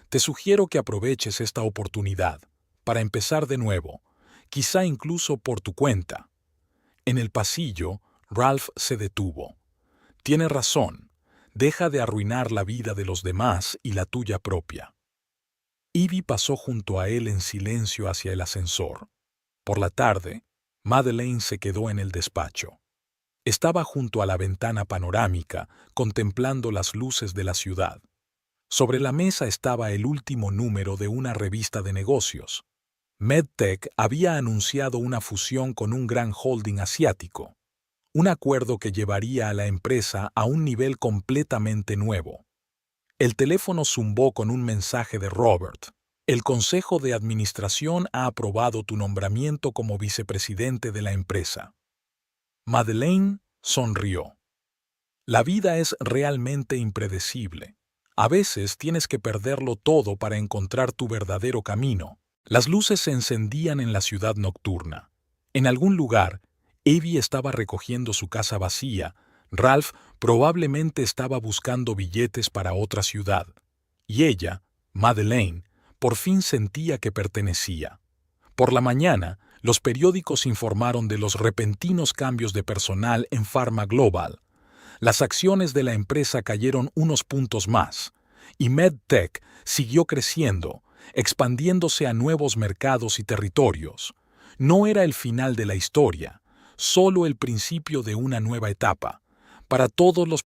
«Te sugiero que aproveches esta oportunidad para empezar de nuevo, quizá incluso por tu cuenta». En el pasillo, Ralph se detuvo. «Tiene razón. Deja de arruinar la vida de los demás y la tuya propia». Ivy pasó junto a él en silencio hacia el ascensor. Por la tarde, Madeleine se quedó en el despacho. Estaba junto a la ventana panorámica, contemplando las luces de la ciudad. Sobre la mesa estaba el último número de una revista de negocios. MedTech había anunciado una fusión con un gran holding asiático, un acuerdo que llevaría a la empresa a un nivel completamente nuevo. El teléfono zumbó con un mensaje de Robert. «El Consejo de Administración ha aprobado tu nombramiento como vicepresidente de la empresa». Madeleine sonrió. La vida es realmente impredecible. A veces tienes que perderlo todo para encontrar tu verdadero camino. Las luces se encendían en la ciudad nocturna. En algún lugar, Ivy estaba recogiendo su casa vacía. Ralph probablemente estaba buscando billetes para otra ciudad. Y ella, Madeleine, por fin sentía que pertenecía. Por la mañana, los periódicos informaron de los repentinos cambios de personal en Pharma Global. Las acciones de la empresa cayeron unos puntos más, y MedTech siguió creciendo, expandiéndose a nuevos mercados y territorios. No era el final de la historia, solo el principio de una nueva etapa. Para todos los